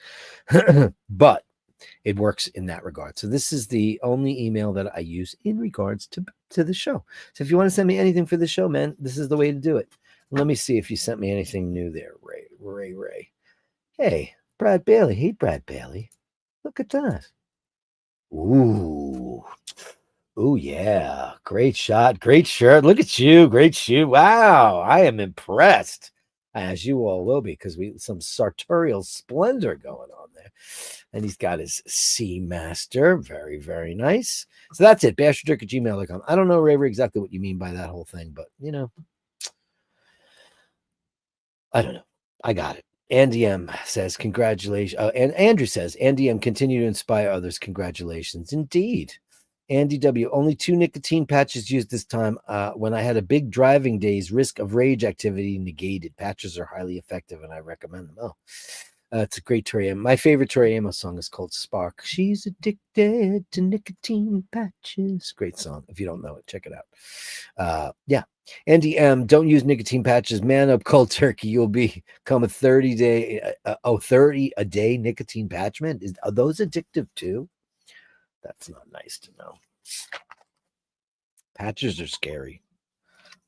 But it works in that regard. So this is the only email that I use in regards to the show. So if you want to send me anything for the show, man, this is the way to do it. Let me see if you sent me anything new there, Ray. Hey, Brad Bailey. Hey, Brad Bailey. Look at that. Ooh, yeah. Great shot. Great shirt. Look at you. Great shoe. Wow. I am impressed, as you all will be, because some sartorial splendor going on there. And he's got his Seamaster. Very, very nice. So that's it. Basherdirk@gmail.com. I don't know, Ray, exactly what you mean by that whole thing, but I don't know. I got it. Andy M says, congratulations. And Andrew says, Andy M, continue to inspire others. Congratulations. Indeed. Andy W, only 2 nicotine patches used this time. When I had a big driving days, risk of rage activity negated. Patches are highly effective, and I recommend them. Oh, it's a great Tori Amos. My favorite Tori Amos song is called Spark. She's addicted to nicotine patches. Great song. If you don't know it, check it out. Yeah. Andy M, don't use nicotine patches. Man up, cold turkey. You'll become a 30 a day nicotine patchman. Are those addictive too? That's not nice to know. Patches are scary.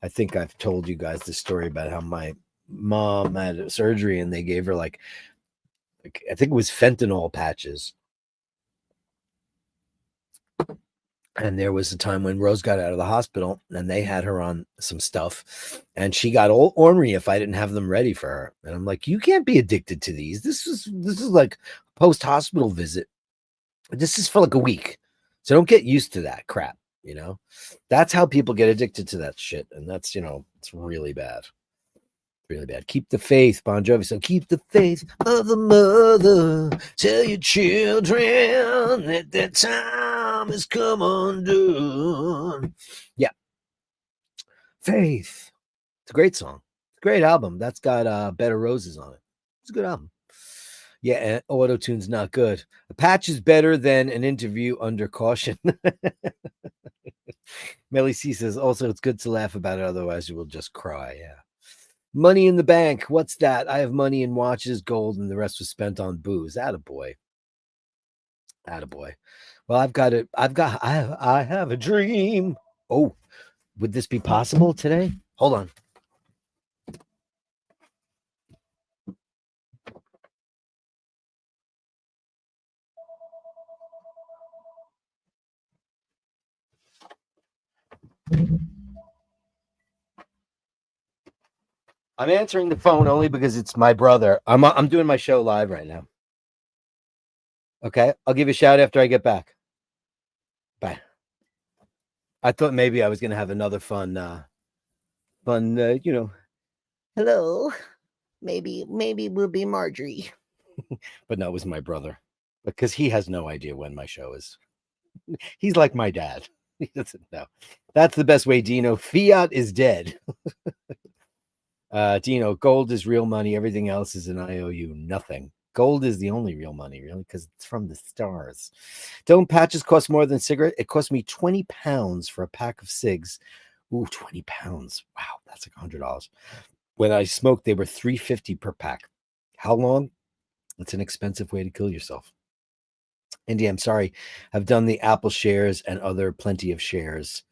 I think I've told you guys the story about how my mom had a surgery and they gave her like I think it was fentanyl patches. And there was a time when Rose got out of the hospital and they had her on some stuff and she got all ornery if I didn't have them ready for her. And I'm like, you can't be addicted to these. This is like a post-hospital visit. This is for like a week. So don't get used to that crap, That's how people get addicted to that shit. And that's, it's really bad. Really bad. Keep the faith, Bon Jovi. So keep the faith of the mother. Tell your children that their time has come undone. Yeah. Faith. It's a great song. It's a great album. That's got Bed of Roses on it. It's a good album. Yeah, and auto-tune's not good. A patch is better than an interview under caution. Melly C says, also, it's good to laugh about it. Otherwise, you will just cry. Yeah. Money in the bank. What's that? I have money in watches, gold, and the rest was spent on booze. Attaboy. Well, I have a dream. Oh, would this be possible today? Hold on. I'm answering the phone only because it's my brother. I'm doing my show live right now. Okay, I'll give you a shout after I get back. Bye. I thought maybe I was gonna have another fun, hello. Maybe we'll be Marjorie. But no, it was my brother because he has no idea when my show is. He's like my dad. He doesn't know. That's the best way, Dino. Fiat is dead. Dino, gold is real money. Everything else is an IOU. Nothing. Gold is the only real money, really, because it's from the stars. Don't patches cost more than cigarette? It cost me 20 pounds for a pack of cigs. Ooh, 20 pounds. Wow, that's like $100. When I smoked, they were $3.50 per pack. How long? It's an expensive way to kill yourself. Indy, I'm sorry. I've done the Apple shares and other plenty of shares.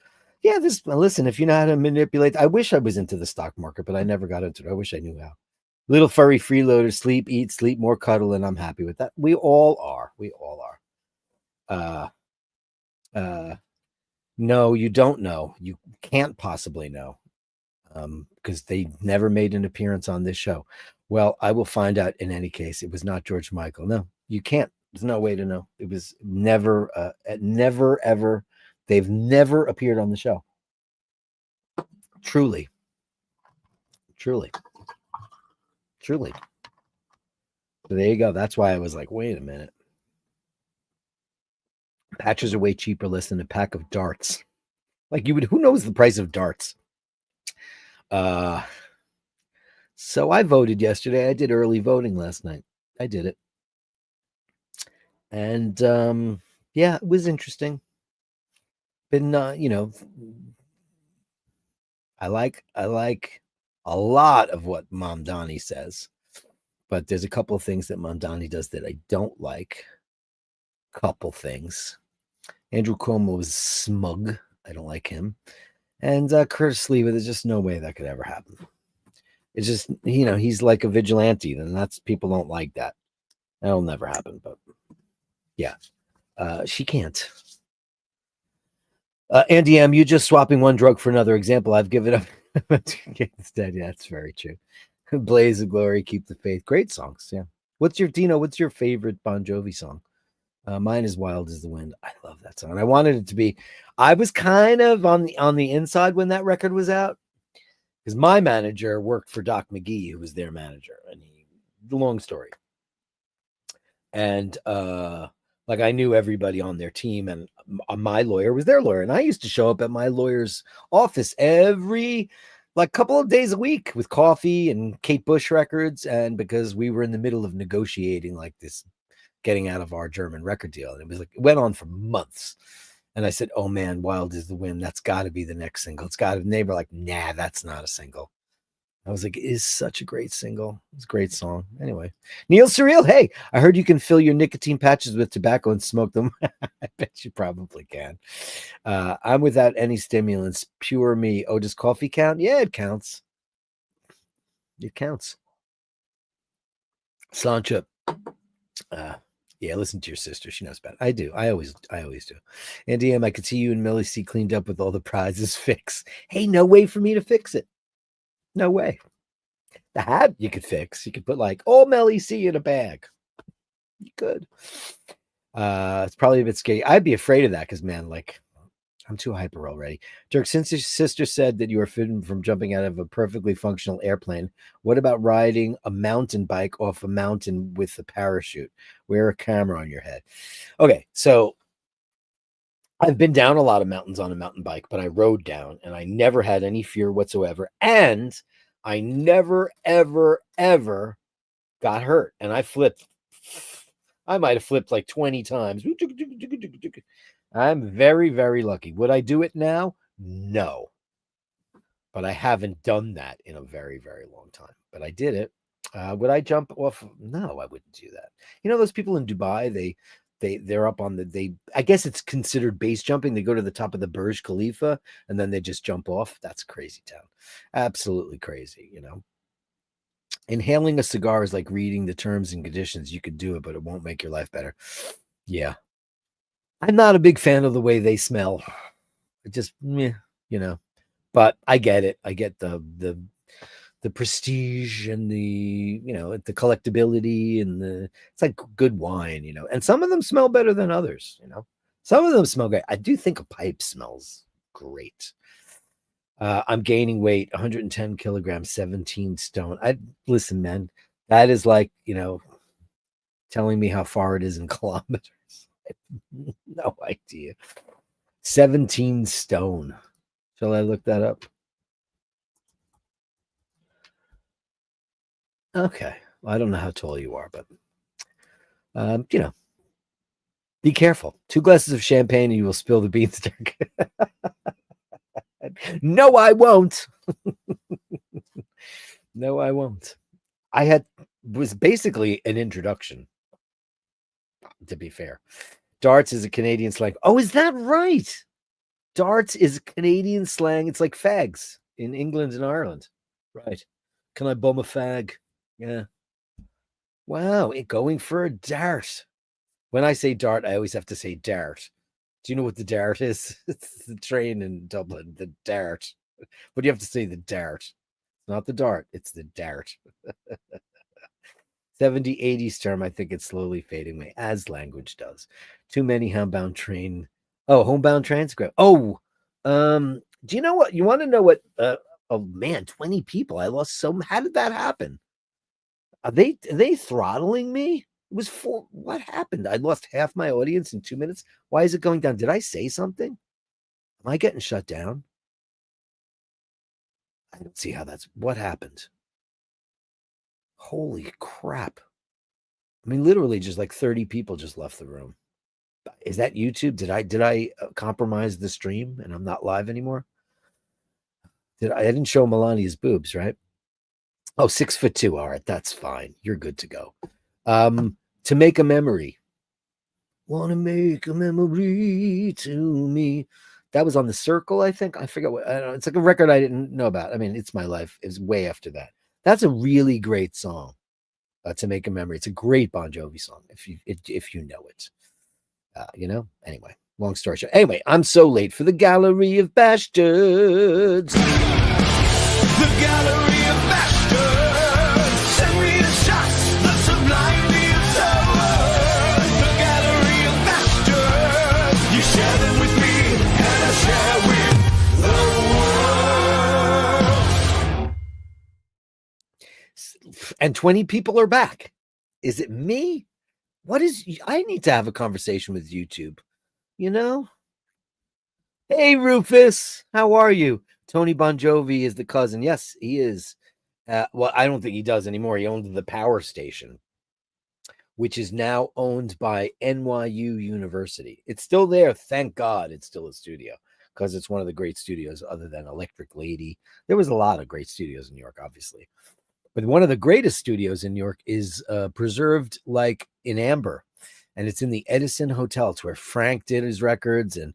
Yeah, listen, if you know how to manipulate, I wish I was into the stock market, but I never got into it. I wish I knew how. Little furry freeloader, sleep, eat, sleep, more cuddle, and I'm happy with that. We all are. We all are. No, you don't know. You can't possibly know. Because they never made an appearance on this show. Well, I will find out in any case. It was not George Michael. No, you can't. There's no way to know. It was never, never, ever. They've never appeared on the show. Truly. Truly. Truly. So there you go. That's why I was like, wait a minute. Patches are way cheaper, less than a pack of darts. Like you would, who knows the price of darts? So I voted yesterday. I did early voting last night. I did it. And yeah, it was interesting. Been I like a lot of what Mom Donnie says, but there's a couple of things that Mom Donnie does that I don't like. Couple things. Andrew Cuomo was smug. I don't like him. And Curtis Lewa, there's just no way that could ever happen. It's just, he's like a vigilante, and that's, people don't like that. That'll never happen, but yeah. She can't. Andy M, you just swapping one drug for another. Example, I've given up. Instead, yeah, that's very true. Blaze of Glory, Keep the Faith. Great songs, yeah. What's your favorite Bon Jovi song? Mine is Wild as the Wind. I love that song. And I wanted it to be, I was kind of on the inside when that record was out, because my manager worked for Doc McGee, who was their manager, and long story. And like I knew everybody on their team, and my lawyer was their lawyer, and I used to show up at my lawyer's office every couple of days a week with coffee and Kate Bush records, and because we were in the middle of negotiating like this, getting out of our German record deal, and it went on for months. And I said, "Oh man, Wild is the Wind. That's got to be the next single. It's got to." And they were like, "Nah, that's not a single." I was like, "It is such a great single. It's a great song." Anyway, Neil Surreal. Hey, I heard you can fill your nicotine patches with tobacco and smoke them. I bet you probably can. I'm without any stimulants. Pure me. Oh, does coffee count? Yeah, it counts. It counts. Sancha. Yeah, listen to your sister. She knows about it. I do. I always do. And DM, I could see you and Millie C cleaned up with all the prizes fixed. Hey, no way for me to fix it. No way. The hat you could fix. You could put all Millie C in a bag. You could. It's probably a bit scary. I'd be afraid of that because, man, I'm too hyper already. Dirk, since your sister said that you are forbidden from jumping out of a perfectly functional airplane, what about riding a mountain bike off a mountain with a parachute? Wear a camera on your head. Okay, so I've been down a lot of mountains on a mountain bike, but I rode down and I never had any fear whatsoever. And I never, ever, ever got hurt. And I flipped. I might have flipped 20 times. I'm very, very lucky. Would I do it now? No. But I haven't done that in a very, very long time. But I did it. Would I jump off? No, I wouldn't do that. Those people in Dubai, they're up on I guess it's considered base jumping. They go to the top of the Burj Khalifa and then they just jump off. That's crazy town. Absolutely crazy, Inhaling a cigar is like reading the terms and conditions. You could do it, but it won't make your life better. Yeah. I'm not a big fan of the way they smell. It just, but I get it. I get the prestige and the collectability and it's like good wine, and some of them smell better than others, some of them smell great. I do think a pipe smells great. I'm gaining weight, 110 kilograms, 17 stone. Listen, man, that is telling me how far it is in kilometers. No idea. 17 stone. Shall I look that up? Okay. Well, I don't know how tall you are, but be careful. 2 glasses of champagne and you will spill the beans, Dirk. No, I won't. No, I won't. Was basically an introduction, to be fair. Darts is a Canadian slang. Oh, is that right? Darts is Canadian slang. It's like fags in England and Ireland. Right. Can I bum a fag? Yeah. Wow, going for a dart. When I say dart, I always have to say dart. Do you know what the dart is? It's the train in Dublin, the dart. But you have to say the dart. It's not the dart, it's the dart. 70s, 80s term, I think it's slowly fading away, as language does. Too many homebound train. Oh, homebound transcript. Oh, do you know what? You want to know what? Oh man, 20 people. I lost so. How did that happen? Are they throttling me? It was four. What happened? I lost half my audience in 2 minutes. Why is it going down? Did I say something? Am I getting shut down? I don't see how that's what happened. Holy crap. I mean, literally just like 30 people just left the room. Is that YouTube? Did I compromise the stream and I'm not live anymore? I didn't show Melania's boobs, right? Oh, 6'2". All right, that's fine. You're good to go. To make a memory. Want to make a memory to me. That was on The Circle, I think. I forget what. I don't know. It's like a record I didn't know about. I mean, It's My Life is way after that. That's a really great song. To make a memory. It's a great Bon Jovi song if you know it. Anyway, long story short. Anyway, I'm so late for the Gallery of Bastards. The Gallery of Bastards. Send me the shots that sublime the absurd. The Gallery of Bastards. You share them with me, and I share with the world. And 20 people are back. Is it me? I need to have a conversation with YouTube, you know? Hey, Rufus, how are you? Tony Bon Jovi is the cousin. Yes, he is. Well, I don't think he does anymore. He owned the Power Station, which is now owned by NYU University. It's still there. Thank God it's still a studio because it's one of the great studios other than Electric Lady. There was a lot of great studios in New York, obviously. But one of the greatest studios in New York is preserved like in amber. And it's in the Edison Hotel. It's where Frank did his records and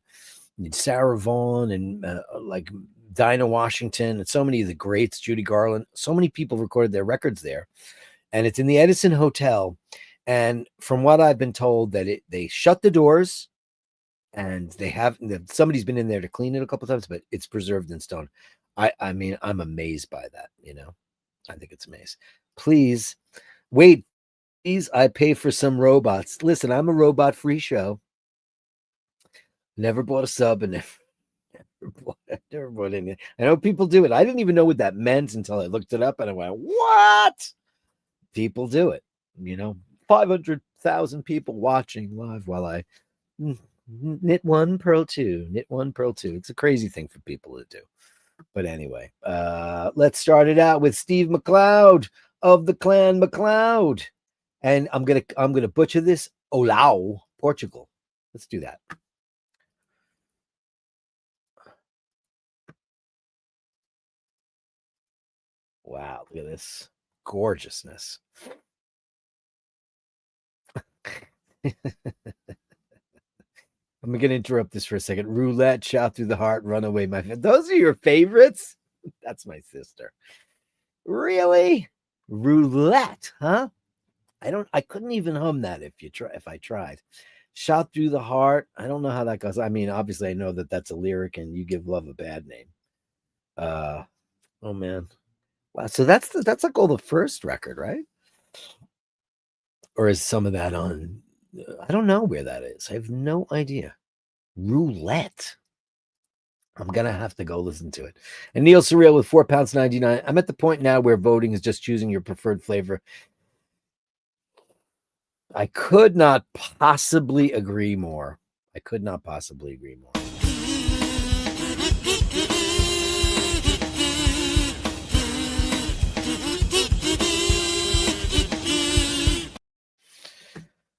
Sarah Vaughan and like Dinah Washington and so many of the greats, Judy Garland. So many people recorded their records there. And it's in the Edison Hotel. And from what I've been told, that they shut the doors and somebody's been in there to clean it a couple times, but it's preserved in stone. I mean, I'm amazed by that, I think it's amazing. Please wait. Please, I pay for some robots. Listen, I'm a robot-free show. Never bought a sub and never bought any. I know people do it. I didn't even know what that meant until I looked it up and I went, what? People do it. 500,000 people watching live while I knit one, purl two, knit one, purl two. It's a crazy thing for people to do. But anyway, let's start it out with Steve McLeod of the Clan McLeod. And I'm gonna butcher this. Olao, Portugal. Let's do that. Wow, look at this gorgeousness. I'm going to interrupt this for a second. Roulette, Shot Through the Heart, Runaway, my friend. Those are your favorites? That's my sister. Really? Roulette, huh? I couldn't even hum that if I tried. Shot Through the Heart. I don't know how that goes. I mean, obviously I know that that's a lyric and You Give Love a Bad Name. Oh man. Wow. So that's like all the first record, right? Or is some of that on? I don't know where that is. I have no idea. Roulette. I'm gonna have to go listen to it. And Neil Surreal with £4.99. I'm at the point now where voting is just choosing your preferred flavor. I could not possibly agree more.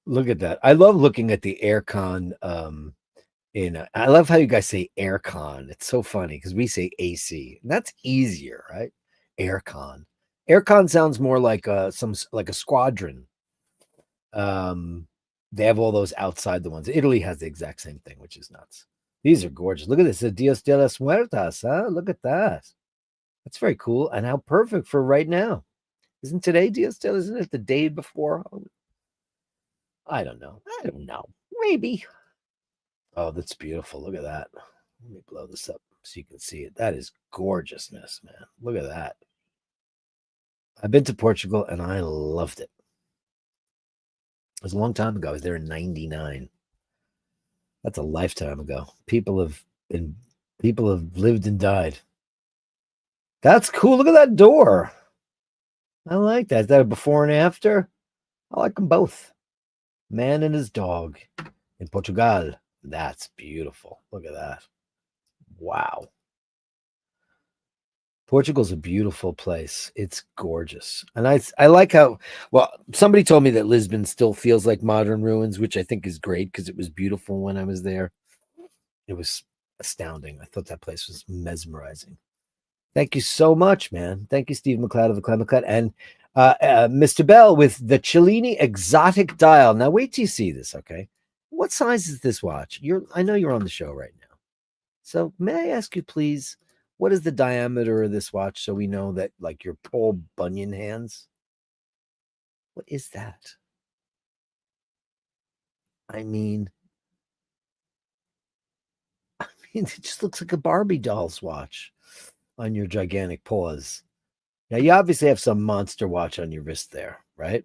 Look at that. I love looking at the aircon. I love how you guys say aircon. It's so funny because we say AC. That's easier, right? Aircon. Aircon sounds more like a squadron. They have all those outside the ones. Italy has the exact same thing, which is nuts. These are gorgeous. Look at this. Dios de las Muertas, huh? Look at that. That's very cool. And how perfect for right now. Isn't today Dia still? Isn't it the day before? I don't know. I don't know. Maybe. Oh, that's beautiful. Look at that. Let me blow this up so you can see it. That is gorgeousness, man. Look at that. I've been to Portugal and I loved it. It was a long time ago. I was there in 99. That's a lifetime ago. People have lived and died. That's cool. Look at that door. I like that. Is that a before and after? I like them both. Man and his dog in Portugal. That's beautiful. Look at that. Wow. Portugal's a beautiful place. It's gorgeous. And I like how, well, somebody told me that Lisbon still feels like modern ruins, which I think is great because it was beautiful when I was there. It was astounding. I thought that place was mesmerizing. Thank you so much, man. Thank you, Steve McLeod of the Climate Cut. And Mr. Bell with the Cellini exotic dial. Now, wait till you see this, okay? What size is this watch? I know you're on the show right now. So may I ask you, please, what is the diameter of this watch so we know that, like, your Paul Bunyan hands? What is that? I mean, it just looks like a Barbie doll's watch on your gigantic paws. Now, you obviously have some monster watch on your wrist there, right?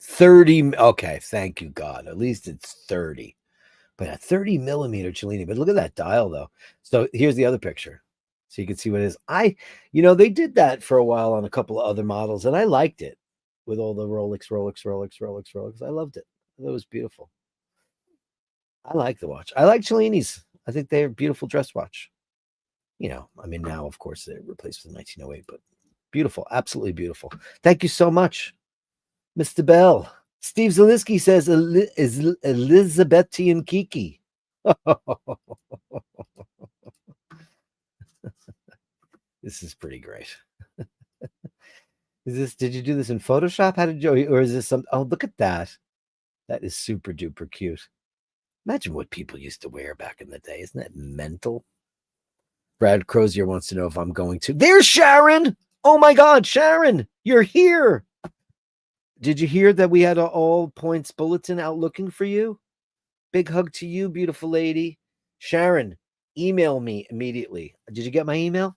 30. Okay, thank you, God. At least it's 30. But a 30 millimeter Cellini. But look at that dial, though. So here's the other picture. So you can see what it is. They did that for a while on a couple of other models, and I liked it with all the Rolex. I loved it. It was beautiful. I like the watch. I like Cellini's. I think they're a beautiful dress watch. I mean, now, of course, they're replaced with 1908, but beautiful. Absolutely beautiful. Thank you so much, Mr. Bell. Steve Zalinsky says, is Elizabethan Kiki. This is pretty great. Did you do this in Photoshop? How did you, or is this some, oh, look at that. That is super duper cute. Imagine what people used to wear back in the day. Isn't that mental? Brad Crozier wants to know if I'm going to. There's Sharon. Oh my God, Sharon, you're here. Did you hear that we had an all points bulletin out looking for you? Big hug to you, beautiful lady. Sharon, email me immediately. Did you get my email?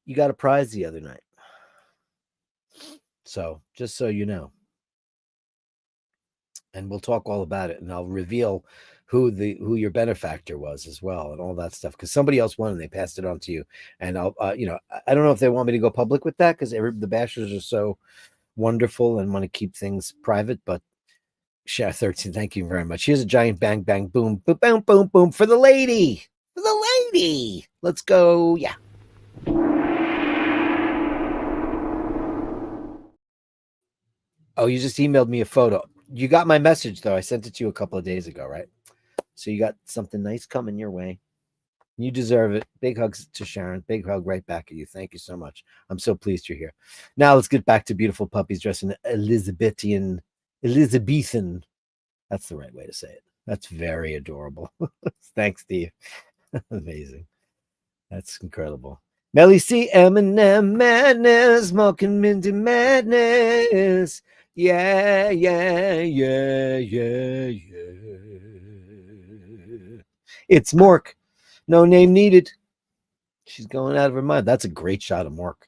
You got a prize the other night. So just so you know. And we'll talk all about it. And I'll reveal who your benefactor was as well and all that stuff. Because somebody else won and they passed it on to you. And I'll, I don't know if they want me to go public with that because the Bashers are so wonderful and want to keep things private, but Share 13, thank you very much. Here's a giant bang, bang, boom, boom, boom, boom, boom for the lady. For the lady. Let's go. Yeah. Oh, you just emailed me a photo. You got my message, though. I sent it to you a couple of days ago, right? So you got something nice coming your way. You deserve it. Big hugs to Sharon. Big hug right back at you. Thank you so much. I'm so pleased you're here. Now let's get back to beautiful puppies dressed in Elizabethan. That's the right way to say it. That's very adorable. Thanks, Steve. Amazing. That's incredible. Melly C. Eminem madness, Malkin Minty madness. Yeah. It's Mork. No name needed. She's going out of her mind. That's a great shot of Mork.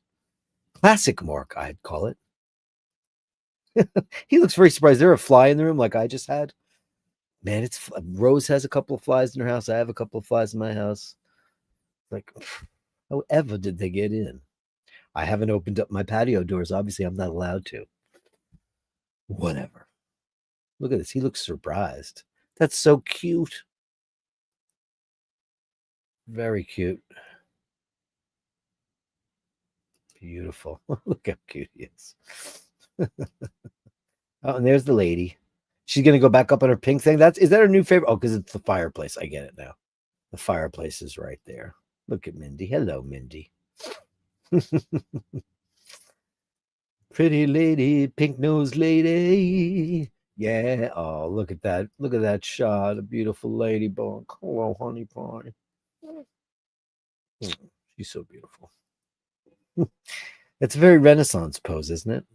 Classic Mork, I'd call it. He looks very surprised. Is there a fly in the room like I just had? Man, Rose has a couple of flies in her house. I have a couple of flies in my house. Like, however did they get in? I haven't opened up my patio doors. Obviously, I'm not allowed to. Whatever. Look at this. He looks surprised. That's so cute. Very cute. Beautiful. Look how cute he is. Oh, and there's the lady. She's going to go back up on her pink thing. Is that her new favorite? Oh, because it's the fireplace. I get it now. The fireplace is right there. Look at Mindy. Hello, Mindy. Pretty lady, pink nose lady. Yeah. Oh, look at that. Look at that shot. A beautiful ladybug. Hello, honey pie. She's so beautiful. It's a very Renaissance pose, isn't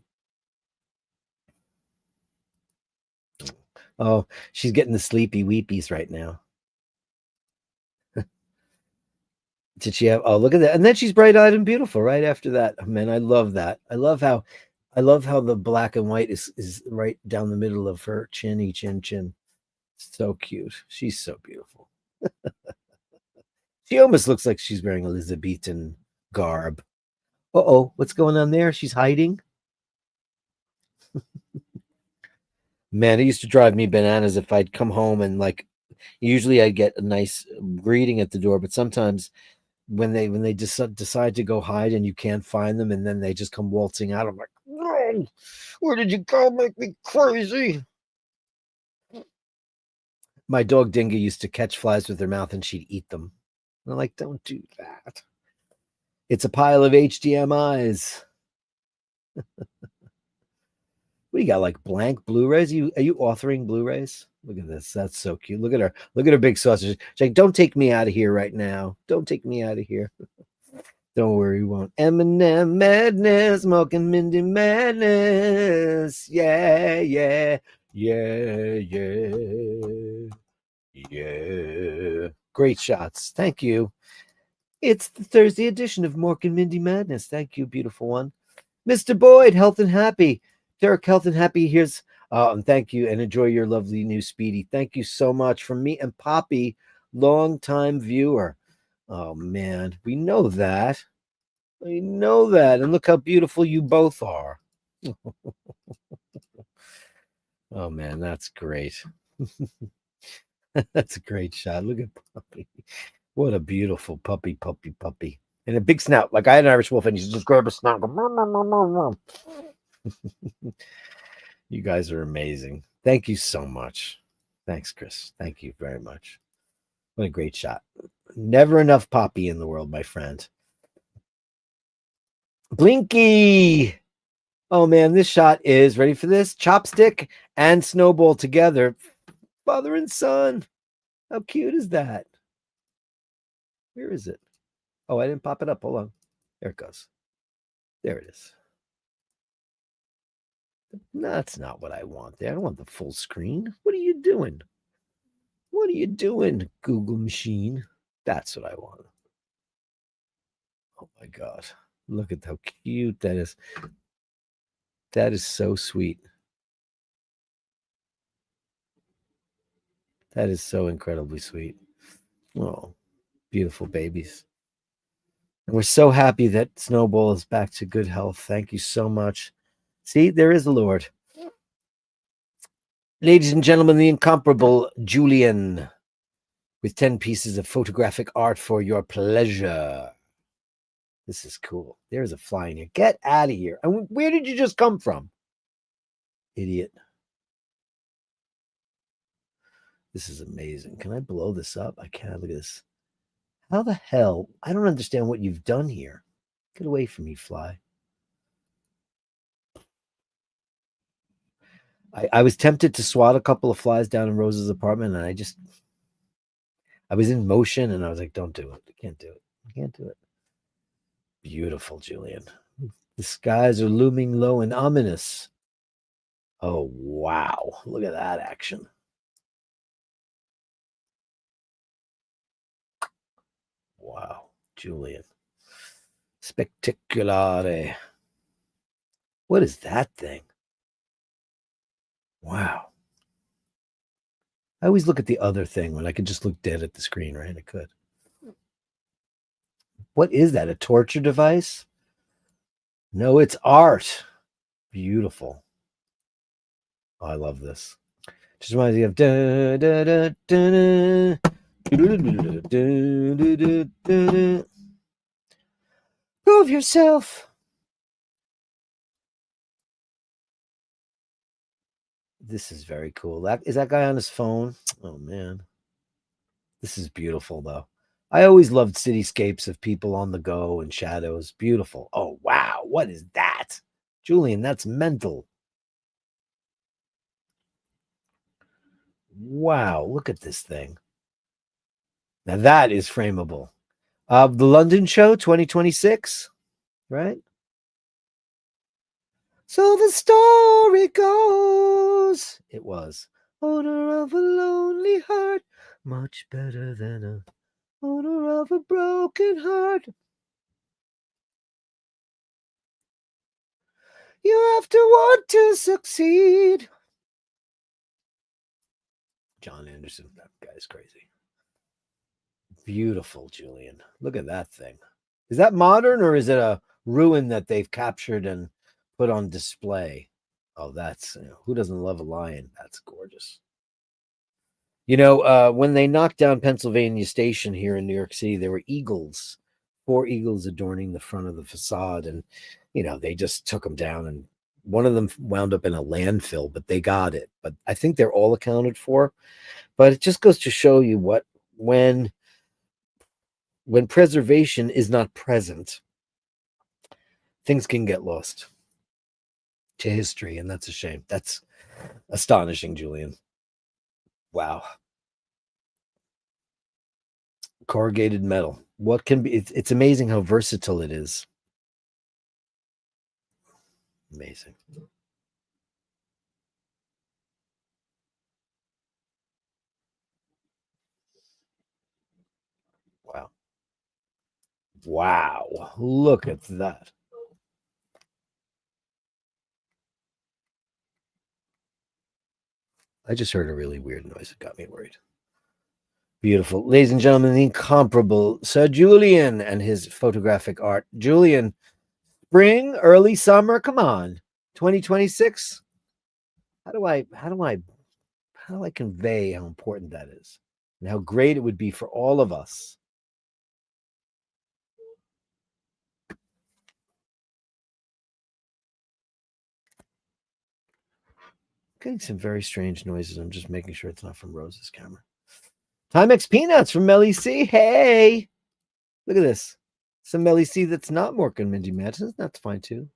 it? Oh, she's getting the sleepy weepies right now. Did she have? Oh, look at that! And then she's bright-eyed and beautiful right after that. Oh, man, I love that. I love how the black and white is right down the middle of her chinny chin. So cute. She's so beautiful. She almost looks like she's wearing Elizabethan garb. Uh-oh, what's going on there? She's hiding. Man, it used to drive me bananas if I'd come home and like usually I'd get a nice greeting at the door, but sometimes when they decide to go hide and you can't find them and then they just come waltzing out, I'm like, no, where did you go? Make me crazy. My dog Dinga used to catch flies with her mouth and she'd eat them. And I'm like, don't do that. It's a pile of HDMIs. What do you got? Like blank Blu-rays? Are you authoring Blu-rays? Look at this. That's so cute. Look at her. Look at her big sausage. She's like, don't take me out of here right now. Don't take me out of here. Don't worry, we won't. Eminem madness, smoking Mindy madness. Yeah, yeah, yeah, yeah, yeah. Great shots. Thank you. It's the Thursday edition of Mork and Mindy Madness. Thank you, beautiful one. Mr. Boyd, health and happy. Dirk, health and happy. Here's and thank you and enjoy your lovely new Speedy. Thank you so much from me and Poppy, long-time viewer. Oh man, we know that. We know that. And look how beautiful you both are. Oh man, that's great. That's a great shot. Look at Puppy. What a beautiful puppy. And a big snout. Like I had an Irish wolf and you just grab a snout and go. You guys are amazing. Thank you so much. Thanks, Chris. Thank you very much. What a great shot. Never enough Poppy in the world, my friend. Blinky. Oh man, this shot is ready for this. Chopstick and Snowball together. Father and son. How cute is that? Where is it? Oh, I didn't pop it up. Hold on. There it goes. There it is. No, that's not what I want there. I don't want the full screen. What are you doing? What are you doing, Google machine? That's what I want. Oh my God. Look at how cute that is. That is so sweet. That is so incredibly sweet. Oh, beautiful babies. And we're so happy that Snowball is back to good health. Thank you so much. See, there is a Lord. Ladies and gentlemen, the incomparable Julian with 10 pieces of photographic art for your pleasure. This is cool. There's a fly in here. Get out of here. And where did you just come from? Idiot. This is amazing. Can I blow this up? I can't. Look at this. How the hell? I don't understand what you've done here. Get away from me, fly. I was tempted to swat a couple of flies down in Rose's apartment, and I was in motion, and I was like, don't do it. I can't do it. I can't do it. Beautiful, Julian. The skies are looming low and ominous. Oh, wow. Look at that action. Wow, Julian. Spectaculare. What is that thing? Wow. I always look at the other thing when I could just look dead at the screen, right? I could. What is that? A torture device? No, it's art. Beautiful. Oh, I love this. Just reminds me of prove yourself. This is very cool. Is that guy on his phone? Oh man. This is beautiful though. I always loved cityscapes of people on the go and shadows. Beautiful. Oh wow, what is that? Julian, that's mental. Wow, look at this thing. Now that is frameable. The London show 2026, right? So the story goes, it was owner of a lonely heart, much better than a owner of a broken heart. You have to want to succeed. John Anderson, that guy's crazy. Beautiful, Julian. Look at that thing. Is that modern or is it a ruin that they've captured and put on display? Oh, that's, who doesn't love a lion? That's gorgeous. When they knocked down Pennsylvania Station here in New York City, there were eagles, 4 eagles adorning the front of the facade. And, they just took them down, and one of them wound up in a landfill, but they got it. But I think they're all accounted for. But it just goes to show you when preservation is not present, things can get lost to history, and that's a shame. That's astonishing, Julian. Wow. Corrugated metal. What can be? It's amazing how versatile it is. Amazing. Wow. Wow. Look at that. I just heard a really weird noise. It got me worried. Beautiful. Ladies and gentlemen, the incomparable Sir Julian and his photographic art. Julian, spring, early summer, come on. 2026. How do I convey how important that is and how great it would be for all of us? Getting some very strange noises. I'm just making sure it's not from Rose's camera. Timex Peanuts from Melly C. Hey, look at this. Some Melly C that's not Mork and Mindy Madison. That's fine too.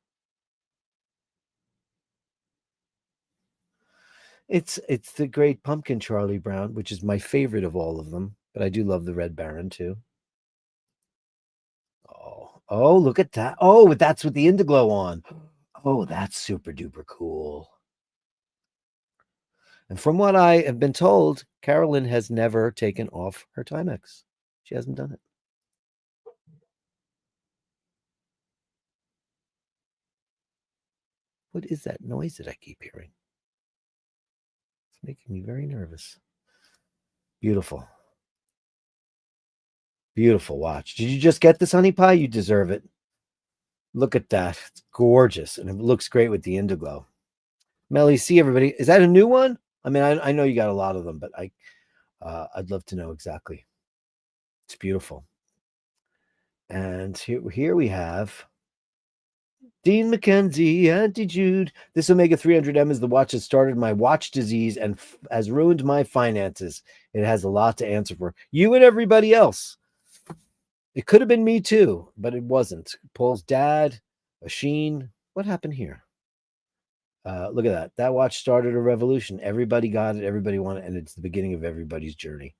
It's the Great Pumpkin Charlie Brown, which is my favorite of all of them. But I do love the Red Baron too. Oh, look at that. Oh, that's with the Indiglow on. Oh, that's super duper cool. And from what I have been told, Carolyn has never taken off her Timex. She hasn't done it. What is that noise that I keep hearing? It's making me very nervous. Beautiful. Beautiful watch. Did you just get this, honey pie? You deserve it. Look at that. It's gorgeous. And it looks great with the Indiglow. Melly, see everybody. Is that a new one? I mean, I know you got a lot of them, but I'd love to know exactly. It's beautiful. And here we have Dean McKenzie, Auntie Jude. This Omega 300M is the watch that started my watch disease and has ruined my finances. It has a lot to answer for. You and everybody else. It could have been me too, but it wasn't. Paul's dad, a Sheen. What happened here? Look at that. That watch started a revolution. Everybody got it. Everybody wanted it. And it's the beginning of everybody's journey.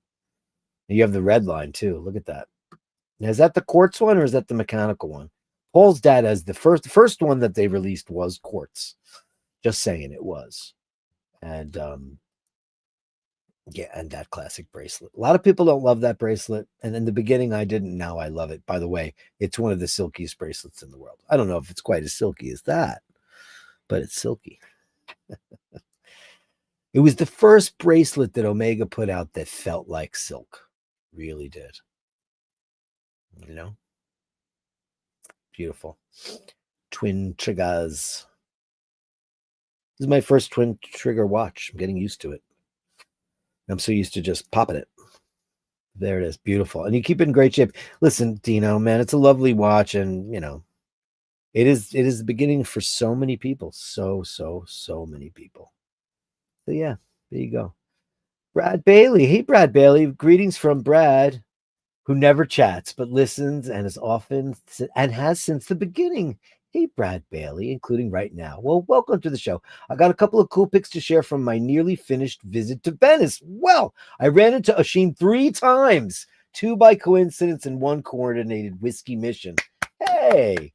And you have the red line too. Look at that. Now, is that the quartz one or is that the mechanical one? Paul's dad has the first one that they released was quartz. Just saying it was. And yeah, and that classic bracelet. A lot of people don't love that bracelet. And in the beginning, I didn't. Now I love it. By the way, it's one of the silkiest bracelets in the world. I don't know if it's quite as silky as that, but it's silky. It was the first bracelet that Omega put out that felt like silk. Really did. Beautiful. Twin triggers. This is my first twin trigger watch. I'm getting used to it. I'm so used to just popping it. There it is. Beautiful. And you keep it in great shape. Listen, Dino, man, it's a lovely watch. And, it is the beginning for so many people. So many people. So, yeah, there you go. Brad Bailey. Hey, Brad Bailey. Greetings from Brad, who never chats but listens and is often and has since the beginning. Hey, Brad Bailey, including right now. Well, welcome to the show. I got a couple of cool pics to share from my nearly finished visit to Venice. Well, I ran into Oisin 3 times 2 by coincidence and 1 coordinated whiskey mission. Hey!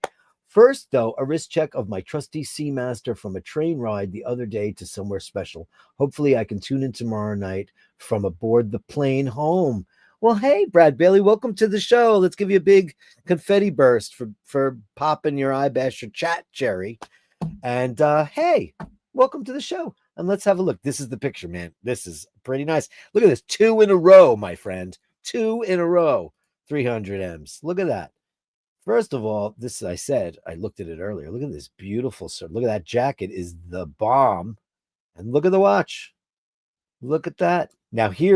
First, though, a wrist check of my trusty Seamaster from a train ride the other day to somewhere special. Hopefully, I can tune in tomorrow night from aboard the plane home. Well, hey, Brad Bailey, welcome to the show. Let's give you a big confetti burst for popping your iBasher chat, Jerry. And hey, welcome to the show. And let's have a look. This is the picture, man. This is pretty nice. Look at this. 2 in a row, my friend. 2 in a row. 300 M's. Look at that. First of all, this, I said, I looked at it earlier. Look at this beautiful, sir. Look at that jacket is the bomb. And look at the watch. Look at that. Now he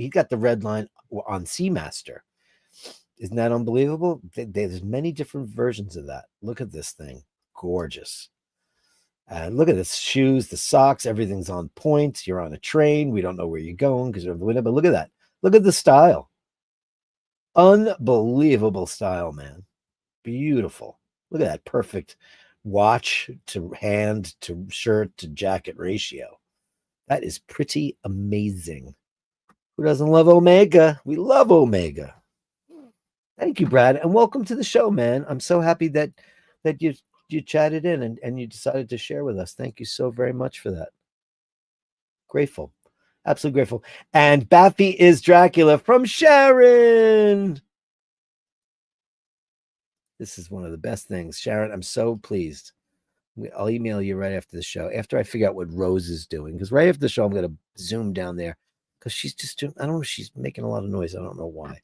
got the red line on Seamaster. Isn't that unbelievable? There's many different versions of that. Look at this thing. Gorgeous. And look at the shoes, the socks, everything's on point. You're on a train. We don't know where you're going because you're over the window, but look at that. Look at the style. Unbelievable style, man. Beautiful. Look at that perfect watch to hand to shirt to jacket ratio. That is pretty amazing. Who doesn't love Omega? We love Omega. Thank you, Brad, and welcome to the show, man. I'm so happy that you chatted in and you decided to share with us. Thank you so very much for that. Grateful. Absolutely grateful. And Baffy is Dracula from Sharon. This is one of the best things. Sharon, I'm so pleased. I'll email you right after the show, after I figure out what Rose is doing. Because right after the show, I'm going to zoom down there. Because she's just doing, I don't know, she's making a lot of noise. I don't know why.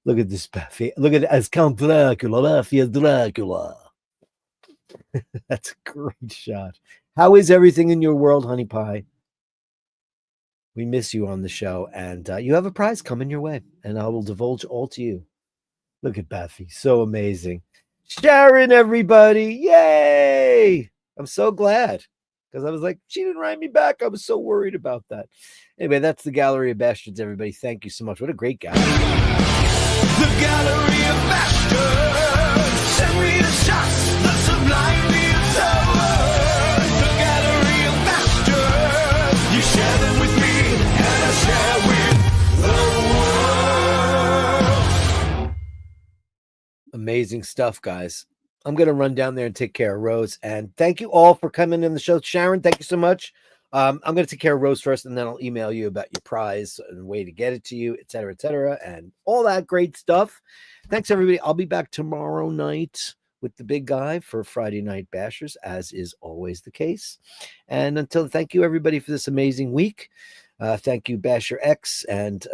Look at this Baffy. Look at it as Count Dracula. Baffy as Dracula. That's a great shot. How is everything in your world, Honey Pie? We miss you on the show. And you have a prize coming your way. And I will divulge all to you. Look at Baffy. So amazing. Sharon, everybody. Yay. I'm so glad. Because I was like, she didn't write me back. I was so worried about that. Anyway, that's the Gallery of Bastards, everybody. Thank you so much. What a great guy. The Gallery of Bashtards. Send me the shots. The sublime is over. The Gallery of Bashtards. You share them with me, and I share with the world. Amazing stuff, guys. I'm going to run down there and take care of Rose. And thank you all for coming in the show. Sharon, thank you so much. I'm going to take care of Rose first, and then I'll email you about your prize and the way to get it to you, et cetera, and all that great stuff. Thanks, everybody. I'll be back tomorrow night with the big guy for Friday Night Bashers, as is always the case. And until, thank you, everybody, for this amazing week. Thank you, Basher X, and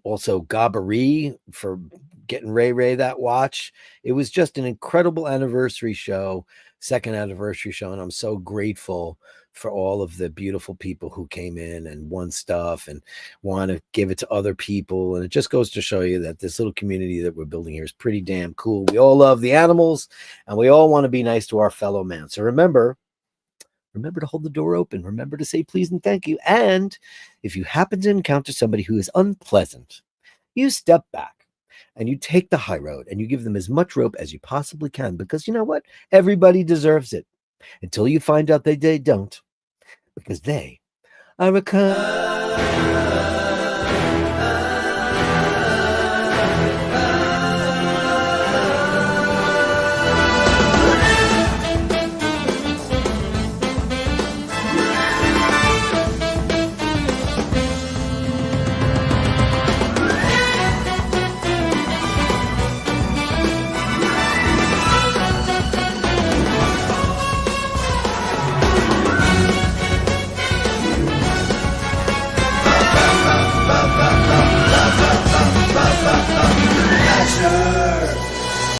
also Gabari for getting Ray that watch. It was just an incredible anniversary show, second anniversary show, and I'm so grateful for all of the beautiful people who came in and won stuff and want to give it to other people. And it just goes to show you that this little community that we're building here is pretty damn cool. We all love the animals, and we all want to be nice to our fellow man. So remember to hold the door open. Remember to say please and thank you. And if you happen to encounter somebody who is unpleasant, you step back and you take the high road and you give them as much rope as you possibly can, because you know what? Everybody deserves it until you find out they don't, because they are a Basher.